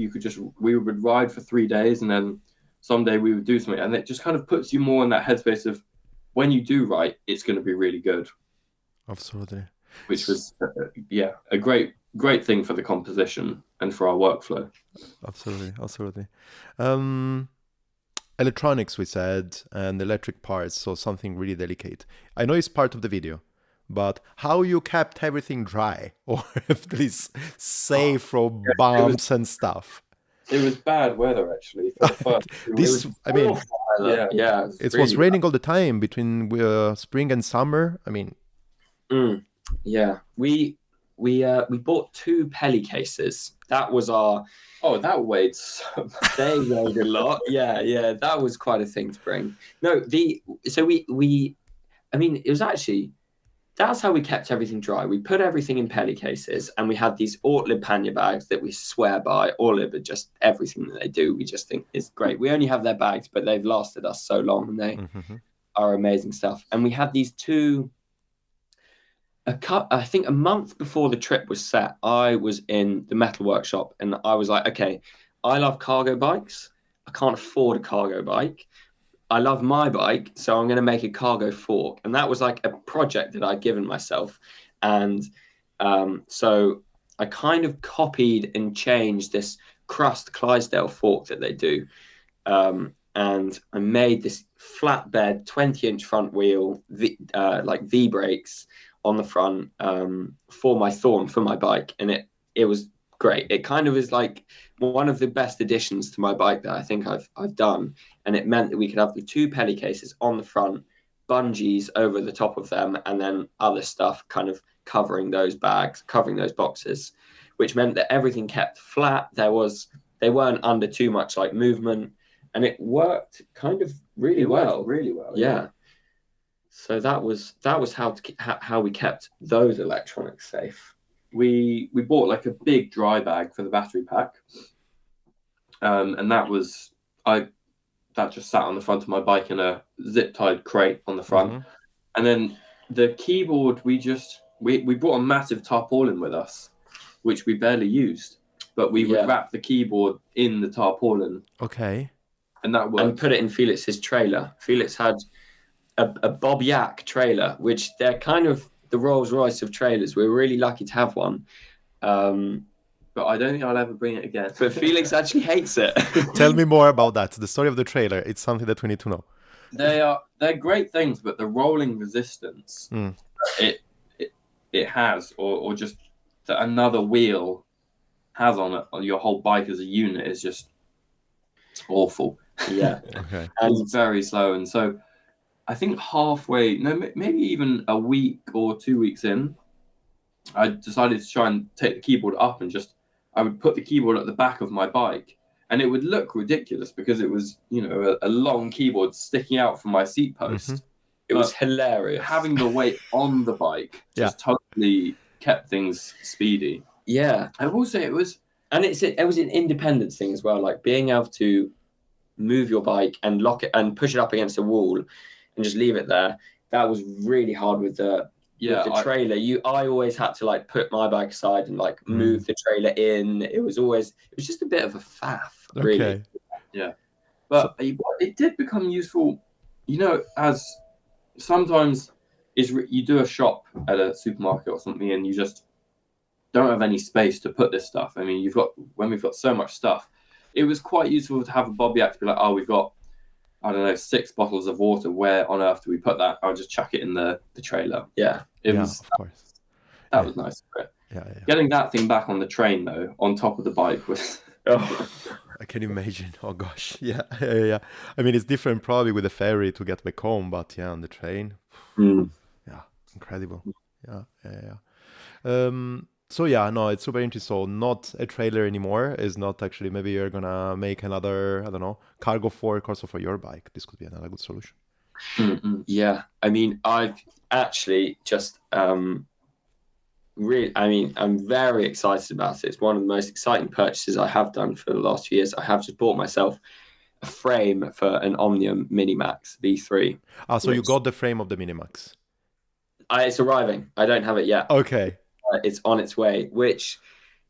we would ride for 3 days, and then someday we would do something. And it just kind of puts you more in that headspace of, when you do write, it's going to be really good. Absolutely. Which was, a great thing for the composition and for our workflow. Absolutely. Electronics, we said, and electric parts, so something really delicate. I know it's part of the video, but how you kept everything dry, or at least safe from bumps and stuff? It was bad weather, actually, for the first. It was raining all the time between spring and summer. I mean, we bought 2 Pelly cases. That was our. Oh, that weighed so much. They weighed a lot. Yeah, that was quite a thing to bring. No, it was actually, that's how we kept everything dry. We put everything in Pelly cases, and we had these Ortlib pannier bags that we swear by. Ortlib are just, everything that they do, we just think is great. We only have their bags, but they've lasted us so long, and they are amazing stuff. And we had these 2. I think a month before the trip was set, I was in the metal workshop, and I was like, okay, I love cargo bikes. I can't afford a cargo bike. I love my bike, so I'm going to make a cargo fork. And that was like a project that I'd given myself. And so I kind of copied and changed this Crust Clydesdale fork that they do. And I made this flatbed 20-inch front wheel, like V-brakes on the front for my Thorn, for my bike, and it was great. It kind of is like one of the best additions to my bike that I think I've done, and it meant that we could have the 2 Pelly cases on the front, bungees over the top of them, and then other stuff kind of covering those bags, covering those boxes, which meant that everything kept flat. They weren't under too much like movement, and it worked kind of really well. Yeah. So that was how we kept those electronics safe. We bought like a big dry bag for the battery pack, and that just sat on the front of my bike in a zip-tied crate on the front. And then the keyboard, we brought a massive tarpaulin with us, which we barely used, but we would wrap the keyboard in the tarpaulin. Okay. And that worked. And put it in Felix's trailer. Felix had a Bob Yak trailer, which they're kind of the Rolls Royce of trailers. We're really lucky to have one. But I don't think I'll ever bring it again. But Felix actually hates it. Tell me more about that. The story of the trailer. It's something that we need to know. They're great things, but the rolling resistance it has, or just that another wheel has on it, on your whole bike as a unit, is just awful. Yeah. Okay. And it's very slow, and so I think maybe even a week or 2 weeks in, I decided to try and take the keyboard up, and I would put the keyboard at the back of my bike, and it would look ridiculous because it was, a long keyboard sticking out from my seat post. It was hilarious. Having the weight on the bike just totally kept things speedy. Yeah. I will say it was an independence thing as well, like being able to move your bike and lock it and push it up against a wall and just leave it there. That was really hard with the trailer. I always had to like put my bike aside and like move the trailer in. It was just a bit of a faff, really. Okay. Yeah. But it did become useful, as sometimes you do a shop at a supermarket or something, and you just don't have any space to put this stuff. I mean, when we've got so much stuff, it was quite useful to have a bobby act to be like, oh, we've got, I don't know, 6 bottles of water. Where on earth do we put that? I'll just chuck it in the trailer. Yeah. Of course. That was nice. But getting that thing back on the train, though, on top of the bike was... I can imagine. Oh, gosh. Yeah. I mean, it's different probably with the ferry to get back home, but yeah, on the train. Yeah, incredible. Yeah. So yeah, no, it's super interesting. So not a trailer anymore. It's not actually, maybe you're gonna make another, I don't know, cargo fork also for your bike. This could be another good solution. Yeah, I mean, I've actually just really, I mean, I'm very excited about it. It's one of the most exciting purchases I have done for the last few years. I have just bought myself a frame for an Omnium Minimax V3. So you got the frame of the Minimax? It's arriving. I don't have it yet. Okay. It's on its way, which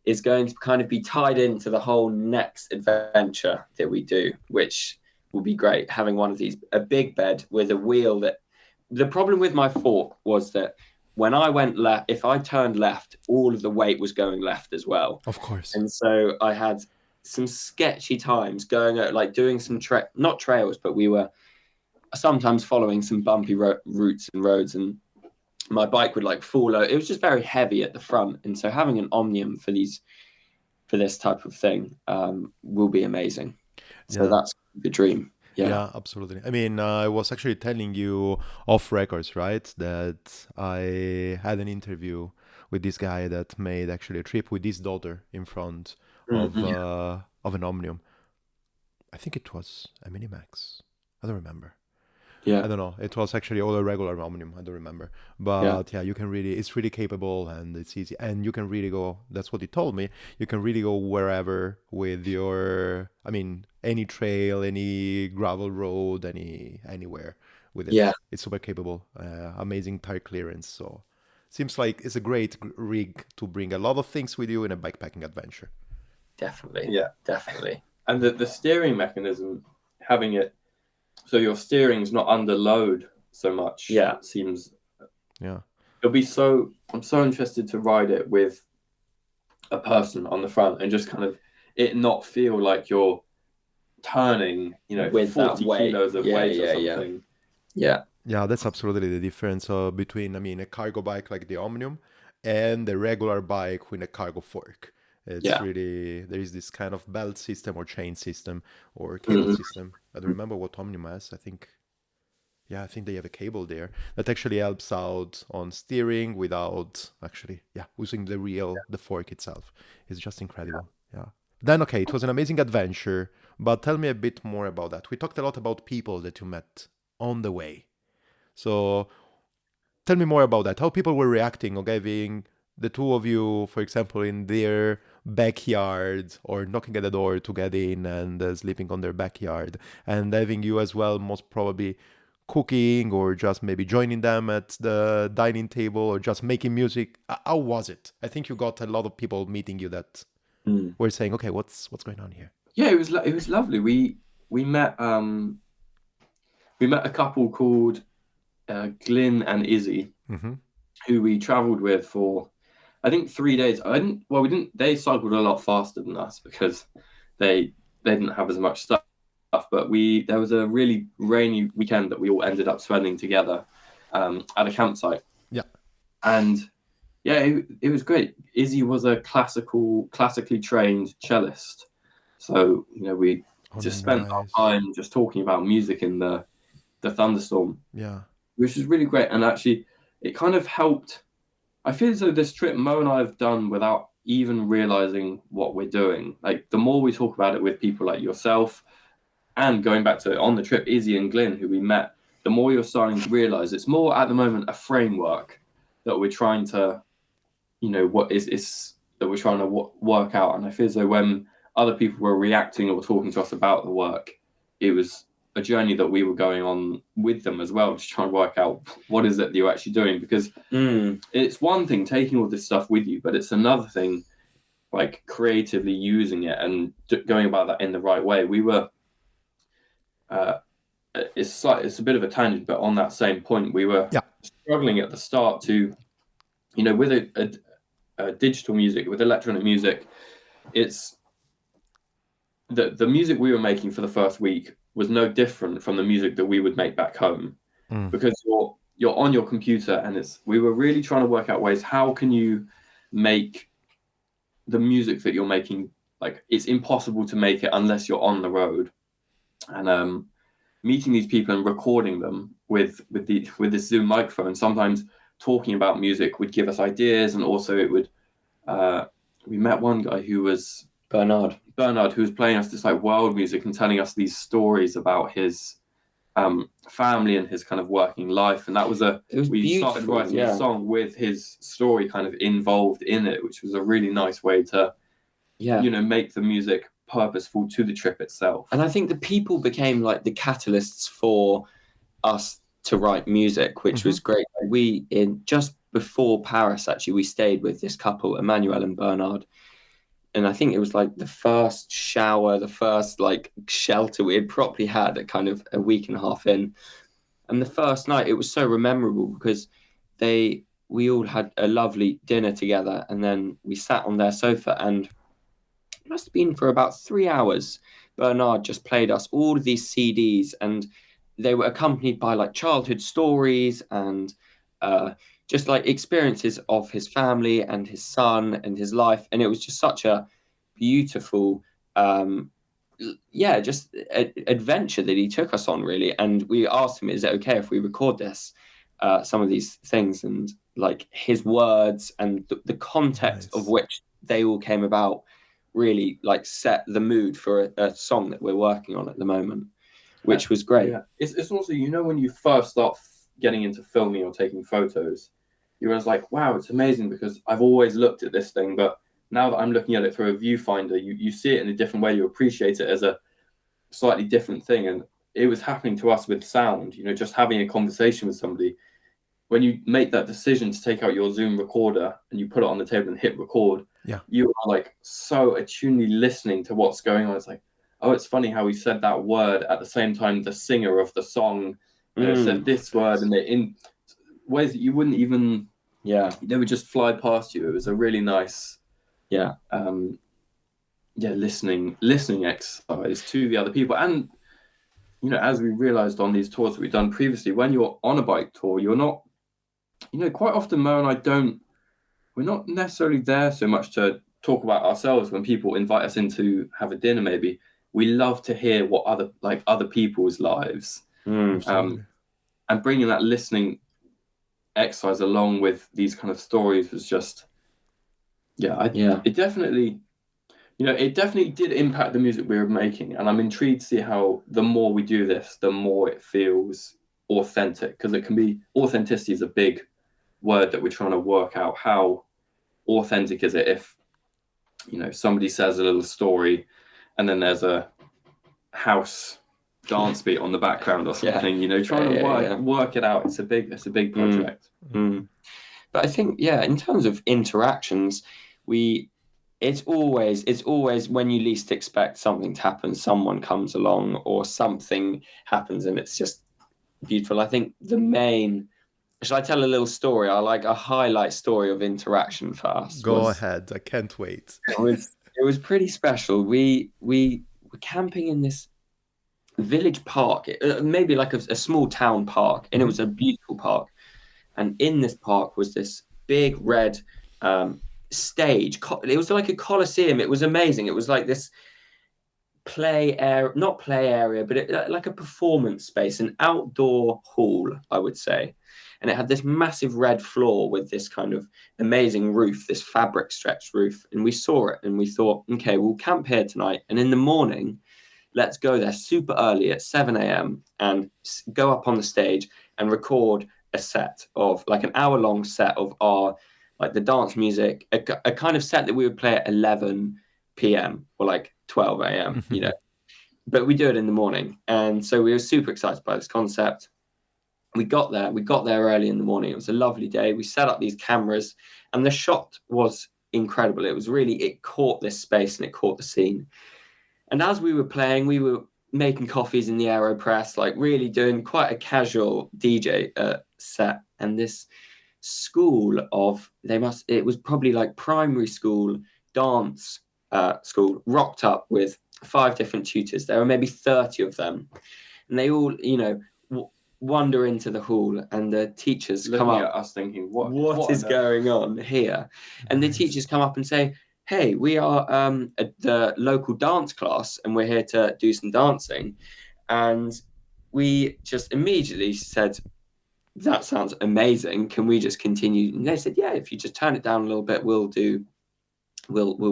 is going to kind of be tied into the whole next adventure that we do, which will be great. Having one of these, a big bed with a wheel that... The problem with my fork was that when I went left, if I turned left, all of the weight was going left as well. Of course. And so I had some sketchy times going out, like doing some not trails, but we were sometimes following some bumpy routes and roads, and my bike would like fall over. It was just very heavy at the front, and so having an Omnium for this type of thing will be amazing. So that's the dream. Yeah, absolutely. I mean, I was actually telling you off records, right, that I had an interview with this guy that made actually a trip with his daughter in front of an Omnium. I think it was a Minimax. I don't remember. Yeah. I don't know. It was actually all a regular Omnium. I don't remember. But yeah, you can really, it's really capable and it's easy. And you can really go, that's what he told me, you can really go wherever with your, I mean, any trail, any gravel road, anywhere with it. Yeah. It's super capable. Amazing tire clearance. So seems like it's a great rig to bring a lot of things with you in a bikepacking adventure. Definitely. Yeah. Definitely. And the steering mechanism, having it, so your steering's not under load so much. Yeah. It seems. Yeah. It'll be so. I'm so interested to ride it with a person on the front and just kind of it not feel like you're turning, with 40 kilos of weight or something. Yeah. Yeah, that's absolutely the difference between, I mean, a cargo bike like the Omnium and a regular bike with a cargo fork. It's really, there is this kind of belt system or chain system or cable system. I don't remember what Omnium has. I think they have a cable there that actually helps out on steering without actually, using the fork itself. It's just incredible. Yeah. Then, okay, it was an amazing adventure, but tell me a bit more about that. We talked a lot about people that you met on the way. So tell me more about that. How people were reacting, okay, being the two of you, for example, in their backyard or knocking at the door to get in and sleeping on their backyard, and having you as well most probably cooking or just maybe joining them at the dining table or just making music. How was it? I think you got a lot of people meeting you that were saying, okay, what's going on here? Yeah, it was lovely. We met a couple called Glyn and Izzy, who we traveled with for I think 3 days. They cycled a lot faster than us because they didn't have as much stuff. But there was a really rainy weekend that we all ended up spending together at a campsite. Yeah, and it was great. Izzy was a classically trained cellist, so we just spent our time just talking about music in the thunderstorm. Yeah, which was really great, and actually it kind of helped. I feel as though this trip Mo and I have done without even realizing what we're doing. Like the more we talk about it with people like yourself, and going back to on the trip, Izzy and Glyn, who we met, the more you're starting to realize it's more at the moment a framework that we're trying to, what is that we're trying to work out. And I feel as though when other people were reacting or talking to us about the work, it was a journey that we were going on with them as well to try and work out what is it that you're actually doing, because it's one thing taking all this stuff with you, but it's another thing like creatively using it and going about that in the right way. We were it's a bit of a tangent, but on that same point we were struggling at the start to with digital music, with electronic music, it's the music we were making for the first week was no different from the music that we would make back home, because you're on your computer, and we were really trying to work out ways, how can you make the music that you're making, like, it's impossible to make it unless you're on the road. And meeting these people and recording them with this Zoom microphone, sometimes talking about music would give us ideas, and also it would we met one guy who was Bernard, who was playing us this like world music and telling us these stories about his family and his kind of working life, and that was we started writing a song with his story kind of involved in it, which was a really nice way to make the music purposeful to the trip itself. And I think the people became like the catalysts for us to write music, which was great. Just before Paris, actually, we stayed with this couple, Emmanuel and Bernard, and I think it was like the first shower, the first like shelter we had properly had at kind of a week and a half in. And the first night, it was so memorable because we all had a lovely dinner together, and then we sat on their sofa, and it must have been for about 3 hours. Bernard just played us all of these CDs, and they were accompanied by like childhood stories and just like experiences of his family and his son and his life. And it was just such a beautiful, just adventure that he took us on, really. And we asked him, is it okay if we record this, some of these things, and like his words and the context of which they all came about really like set the mood for a song that we're working on at the moment, which was great. Yeah. It's also, when you first start getting into filming or taking photos, you was like, wow, it's amazing, because I've always looked at this thing, but now that I'm looking at it through a viewfinder, you see it in a different way. You appreciate it as a slightly different thing. And it was happening to us with sound, just having a conversation with somebody. When you make that decision to take out your Zoom recorder and you put it on the table and hit record, you are like so attunedly listening to what's going on. It's like, oh, it's funny how he said that word at the same time the singer of the song said this word, and they're in ways that you wouldn't even, they would just fly past you. It was a really nice, listening exercise to the other people. And, as we realized on these tours that we've done previously, when you're on a bike tour, you're not, quite often Mo and I we're not necessarily there so much to talk about ourselves. When people invite us in to have a dinner, maybe, we love to hear what other people's lives, and bringing that listening exercise along with these kind of stories was just, it definitely, it definitely did impact the music we were making. And I'm intrigued to see how the more we do this, the more it feels authentic, because authenticity is a big word that we're trying to work out. How authentic is it if, somebody says a little story and then there's a house dance beat on the background or something, trying to work it out. It's a big project. But I think, in terms of interactions, it's always when you least expect something to happen, someone comes along or something happens, and it's just beautiful. I think should I tell a little story? I like a highlight story of interaction for us. Go ahead. I can't wait. It was pretty special. We were camping in this village park, maybe like a small town park, and it was a beautiful park. And in this park was this big red stage. It was like a coliseum. It was amazing. It was like this not play area, but like a performance space, an outdoor hall, I would say. And it had this massive red floor with this kind of amazing roof, this fabric stretched roof. And we saw it and we thought, okay, we'll camp here tonight. And in the morning, let's go there super early at 7 a.m. and go up on the stage and record a set of like an hour-long set of our, like the dance music, a kind of set that we would play at 11 p.m. or like 12 a.m., but we do it in the morning. And so we were super excited by this concept. We got there early in the morning. It was a lovely day. We set up these cameras and the shot was incredible. It caught this space and it caught the scene. And as we were playing, we were making coffees in the AeroPress, like really doing quite a casual DJ set. And this school of, it was probably like primary school dance school, rocked up with 5 different tutors. There were maybe 30 of them, and they all, wander into the hall, and the teachers Looking come at up, us thinking, what is going on here? And the teachers come up and say, hey, we are the local dance class, and we're here to do some dancing. And we just immediately said, that sounds amazing. Can we just continue? And they said, yeah, if you just turn it down a little bit, we'll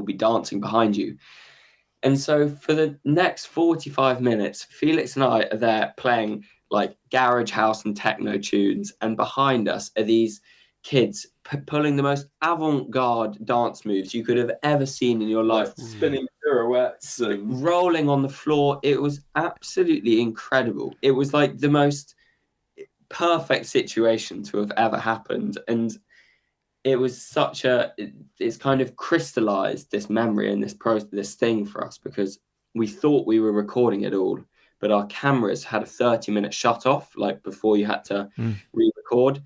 be dancing behind you. And so for the next 45 minutes, Felix and I are there playing like garage house and techno tunes, and behind us are these kids pulling the most avant-garde dance moves you could have ever seen in your life, spinning pirouettes and rolling on the floor. It was absolutely incredible. It was like the most perfect situation to have ever happened, and it was it's kind of crystallized this memory and this thing for us, because we thought we were recording it all, but our cameras had a 30-minute shut off, like before you had to re-record.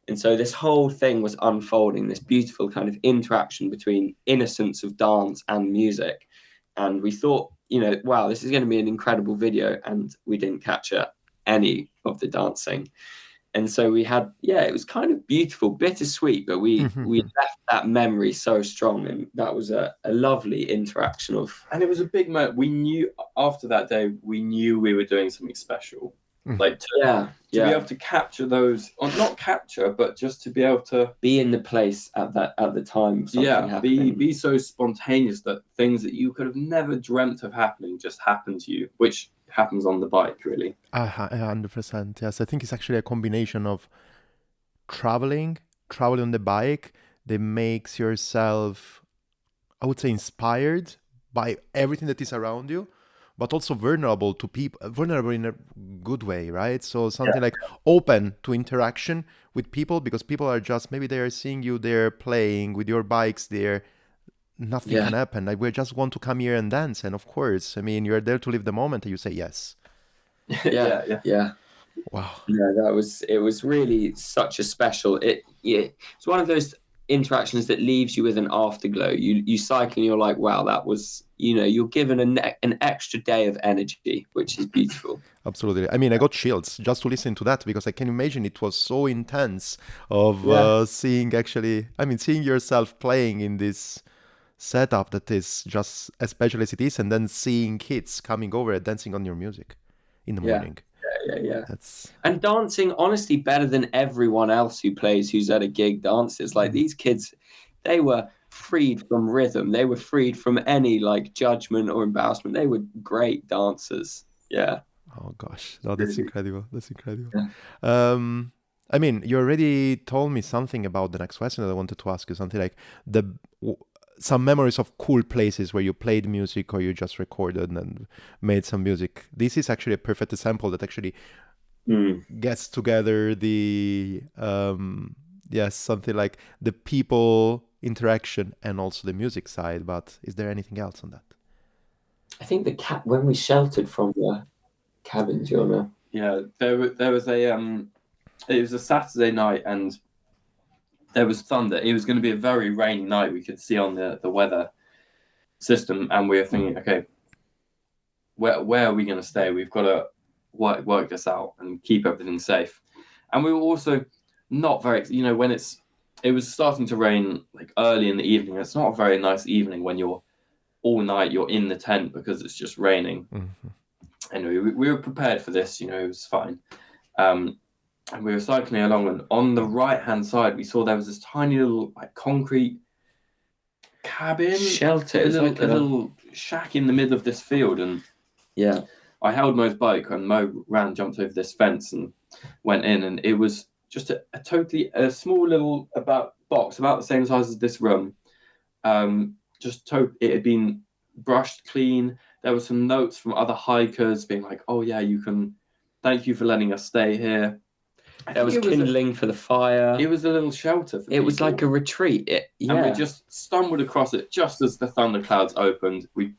And so this whole thing was unfolding, this beautiful kind of interaction between innocence of dance and music. And we thought, wow, this is going to be an incredible video. And we didn't capture any of the dancing. And so we had, it was kind of beautiful, bittersweet, but we left that memory so strong. And that was a lovely interaction And it was a big moment. We knew after that day, we knew we were doing something special. Like to be able to capture those, or not capture, but just to be able to be in the place at the time. Be so spontaneous that things that you could have never dreamt of happening just happen to you, which happens on the bike, really. 100%. Yes, I think it's actually a combination of traveling on the bike that makes yourself, I would say, inspired by everything that is around you, but also vulnerable to people, vulnerable in a good way, right? So something like open to interaction with people, because people are just, maybe they are seeing you there playing with your bikes there. Nothing can happen. Like, we just want to come here and dance. And of course, I mean, you're there to live the moment, and you say yes. Yeah. Wow. Yeah, it was really such a special, it's one of those interactions that leaves you with an afterglow. You cycle and you're like, wow, that was, you're given an extra day of energy, which is beautiful. Absolutely. I mean, I got chills just to listen to that, because I can imagine it was so intense of seeing yourself playing in this setup that is just as special as it is, and then seeing kids coming over and dancing on your music in the morning. Yeah. And dancing, honestly, better than everyone else who's at a gig dances. Like, these kids, they were freed from rhythm. They were freed from any like judgment or embarrassment. They were great dancers. Yeah. Oh gosh, no, that's incredible. Yeah. I mean, you already told me something about the next question that I wanted to ask you. Something like some memories of cool places where you played music or you just recorded and made some music. This is actually a perfect example that actually gets together the something like the people interaction and also the music side. But is there anything else on that? I think when we sheltered from the cabin, do you wanna? Yeah, there was it was a Saturday night, and there was thunder. It was going to be a very rainy night. We could see on the weather system, and we were thinking, okay, where are we going to stay? We've got to work this out and keep everything safe. And we were also not very, when it was starting to rain like early in the evening. It's not a very nice evening when you're all night, you're in the tent because it's just raining. Anyway, we were prepared for this, it was fine. And we were cycling along, and on the right-hand side, we saw there was this tiny little like concrete cabin, shelter, a little shack in the middle of this field. And I held Mo's bike, and Mo jumped over this fence and went in, and it was just a small little box about the same size as this room. It had been brushed clean. There were some notes from other hikers being like, "Oh yeah, thank you for letting us stay here." There was kindling for the fire. It was a little shelter for people. It was like a retreat. And we just stumbled across it just as the thunderclouds opened. We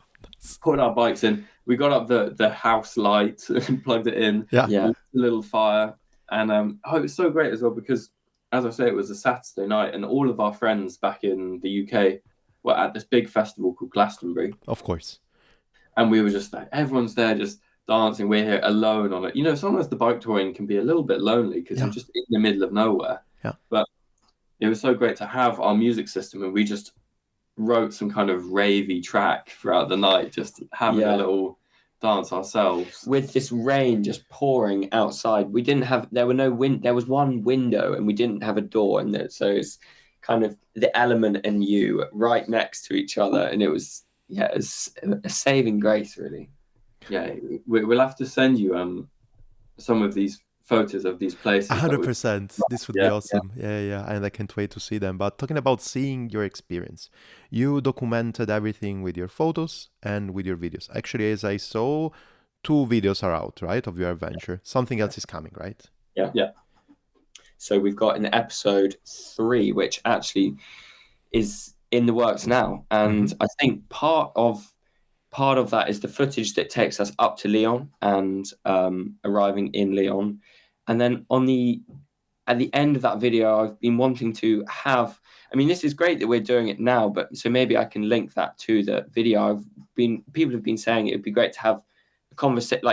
put our bikes in. We got up the house light and plugged it in. Yeah. A little fire. And it was so great as well, because as I say, it was a Saturday night, and all of our friends back in the UK were at this big festival called Glastonbury. Of course. And we were just like, everyone's there just dancing. We're here alone on it. You know, sometimes the bike touring can be a little bit lonely because Yeah. you're just in the middle of nowhere. Yeah. But it was so great to have our music system, and we just wrote some kind of ravey track throughout the night, just having a little dance ourselves. With this rain just pouring outside, we didn't have, there was one window and we didn't have a door in there. So it's kind of the element and you right next to each other. And it was a saving grace, really. Yeah, we'll have to send you some of these photos of these places. 100%. This would be awesome. Yeah. And I can't wait to see them. But talking about seeing your experience, you documented everything with your photos and with your videos. Actually, as I saw, 2 videos are out, right, of your adventure. Something else is coming, right? Yeah. So we've got an episode 3, which actually is in the works now. And I think part of that is the footage that takes us up to Lyon and arriving in Lyon. And then at the end of that video, I've been wanting to have, I mean, this is great that we're doing it now, but so maybe I can link that to the video. People have been saying it would be great to have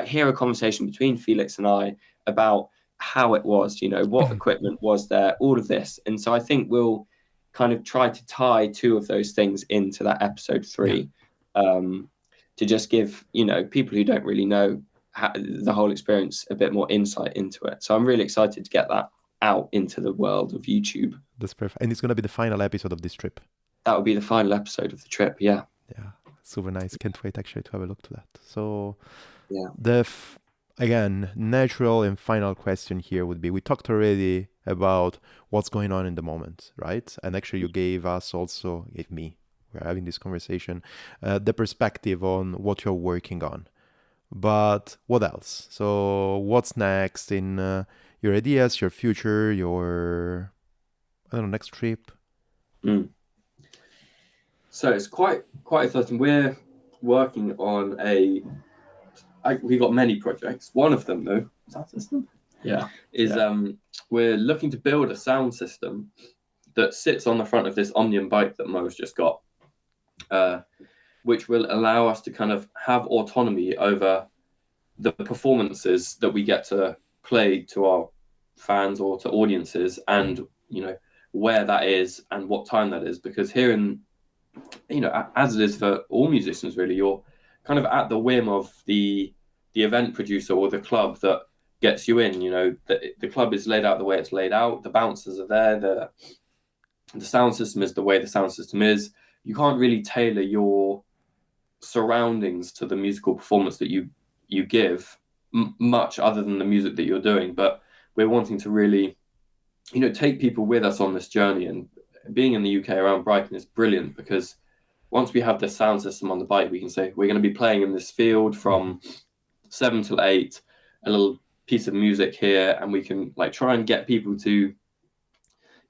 hear a conversation between Felix and I about how it was, you know, what equipment was there, all of this. And so I think we'll kind of try to tie 2 of those things into that episode 3, to just give, you know, people who don't really know the whole experience a bit more insight into it. So I'm really excited to get that out into the world of YouTube. That's perfect. And it's going to be the final episode of this trip. That will be the final episode of the trip, yeah. Yeah, super nice. Can't wait actually to have a look to that. So yeah, again, natural and final question here would be, we talked already about what's going on in the moment, right? And actually you gave me, we're having this conversation, the perspective on what you're working on. But what else? So what's next in your ideas, your future, your, I don't know, next trip? So it's quite exciting. We're working on we got many projects. One of them, though, sound system. We're looking to build a sound system that sits on the front of this Omnium bike that Mo's just got, which will allow us to kind of have autonomy over the performances that we get to play to our fans or to audiences, and, you know, where that is and what time that is. Because here in, you know, as it is for all musicians, really, you're kind of at the whim of the event producer or the club that gets you in. You know, the club is laid out the way it's laid out. The bouncers are there. The sound system is the way the sound system is. You can't really tailor your surroundings to the musical performance that you give much other than the music that you're doing. But we're wanting to really, you know, take people with us on this journey. And being in the UK around Brighton is brilliant, because once we have this sound system on the bike, we can say we're going to be playing in this field from 7 till 8, a little piece of music here, and we can like try and get people to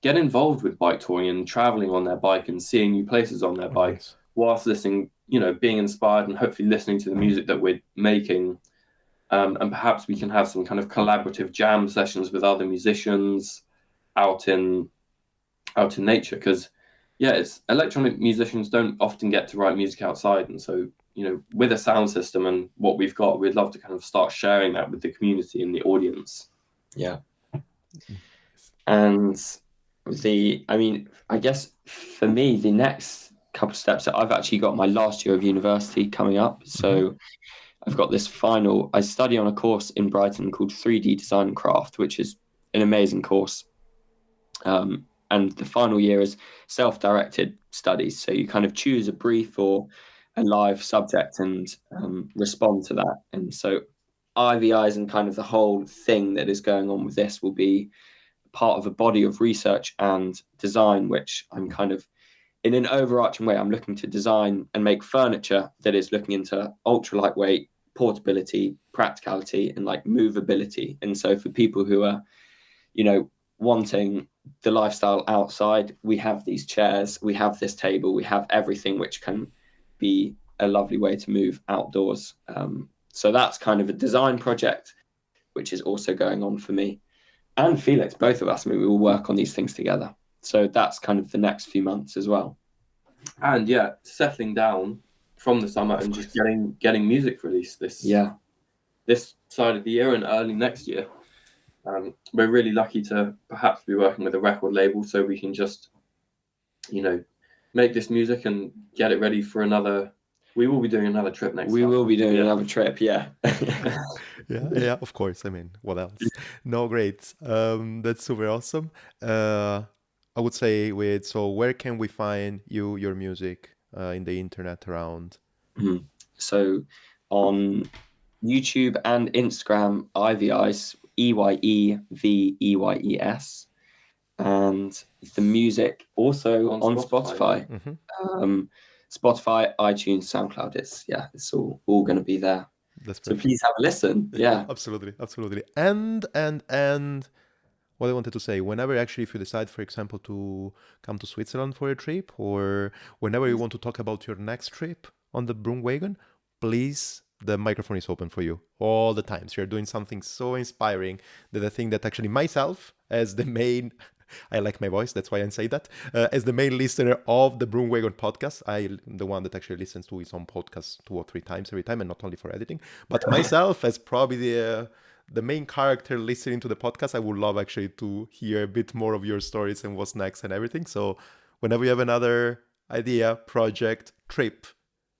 get involved with bike touring and traveling on their bike and seeing new places on their bike, whilst listening, you know, being inspired and hopefully listening to the music that we're making. And perhaps we can have some kind of collaborative jam sessions with other musicians out in nature, because it's electronic musicians don't often get to write music outside. And so, you know, with a sound system and what we've got, we'd love to kind of start sharing that with the community and the audience. Yeah. And I guess for me, the next couple of steps, that I've actually got my last year of university coming up. So I've got this I study on a course in Brighton called 3D Design and Craft, which is an amazing course. And the final year is self-directed studies. So you kind of choose a brief or a live subject and respond to that. And so Eyeveyes and kind of the whole thing that is going on with this will be part of a body of research and design, which I'm kind of, in an overarching way, I'm looking to design and make furniture that is looking into ultra lightweight, portability, practicality, and like movability. And so for people who are, you know, wanting the lifestyle outside, we have these chairs, we have this table, we have everything which can be a lovely way to move outdoors. So that's kind of a design project which is also going on for me. and Felix, both of us, I mean, we will work on these things together. So that's kind of the next few months as well. And yeah, settling down from the summer and just getting music released this side of the year and early next year. We're really lucky to perhaps be working with a record label, so we can just, make this music and get it ready for another. We will be doing another trip next. We will be doing another trip, yeah. yeah, of course. I mean, what else? No, great. That's super awesome. I would say, so where can we find your music in the internet around? Mm-hmm. So on YouTube and Instagram, Eyeveyes, Eyeveyes, and the music also on Spotify. Mm-hmm. Spotify, iTunes, SoundCloud. It's all going to be there. That's so please have a listen. Yeah, absolutely. And what I wanted to say, whenever actually, if you decide, for example, to come to Switzerland for a trip, or whenever you want to talk about your next trip on the BroomWagon, please, the microphone is open for you all the time. So you're doing something so inspiring that I think that actually myself, as the main, I like my voice, that's why I say that, as the main listener of the BroomWagon podcast, I'm the one that actually listens to his own podcast 2 or 3 times every time, and not only for editing, but myself as probably the main character listening to the podcast, I would love actually to hear a bit more of your stories and what's next and everything. So whenever you have another idea, project, trip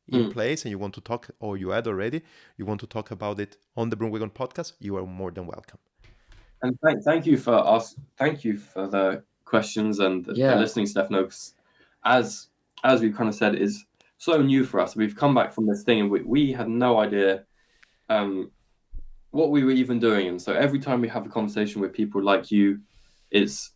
in place and you want to talk, or you had already, you want to talk about it on the BroomWagon podcast, you are more than welcome. And thank you for the questions and the listening, Stefano. As we've kind of said, it is so new for us. We've come back from this thing and we had no idea what we were even doing. And so every time we have a conversation with people like you, it's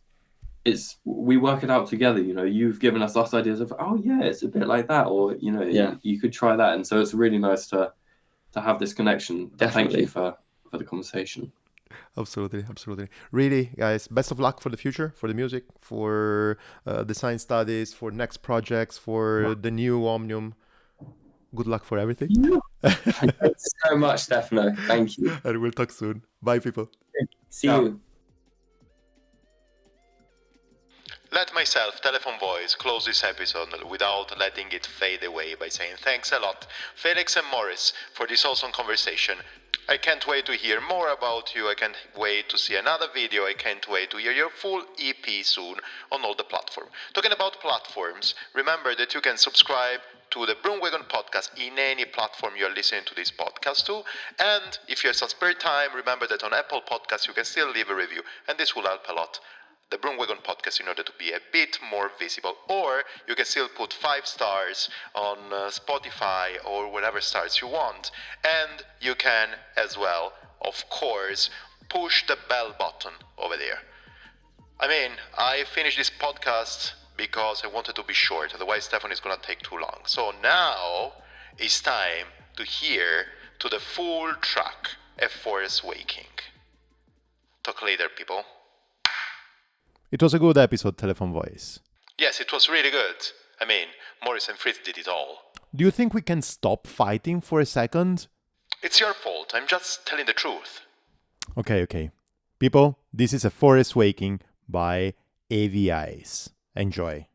we work it out together. You've given us ideas of, oh yeah, it's a bit like that, or you could try that. And so it's really nice to have this connection. Definitely. Thank you for the conversation. Absolutely. Really, guys, best of luck for the future, for the music, for the science studies, for next projects, for the new Omnium. Good luck for everything. Thank you so much, Stefano. Thank you. And we'll talk soon. Bye, people. See you. Let myself, Telephone Voice, close this episode without letting it fade away by saying thanks a lot, Felix and Morris, for this awesome conversation. I can't wait to hear more about you. I can't wait to see another video. I can't wait to hear your full EP soon on all the platforms. Talking about platforms, remember that you can subscribe to the BroomWagon Podcast in any platform you're listening to this podcast to. And if you have some spare time, remember that on Apple Podcasts you can still leave a review, and this will help a lot the BroomWagon Podcast in order to be a bit more visible. Or you can still put 5 stars on Spotify or whatever stars you want. And you can as well, of course, push the bell button over there. I mean, I finished this podcast because I wanted to be short, otherwise Stefan is gonna take too long. So now it's time to hear to the full track, A Forest Waking. Talk later, people. It was a good episode, Telephone Voice. Yes, it was really good. I mean, Morris and Fritz did it all. Do you think we can stop fighting for a second? It's your fault. I'm just telling the truth. Okay. People, this is A Forest Waking by Eyeveyes. Enjoy.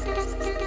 Bye.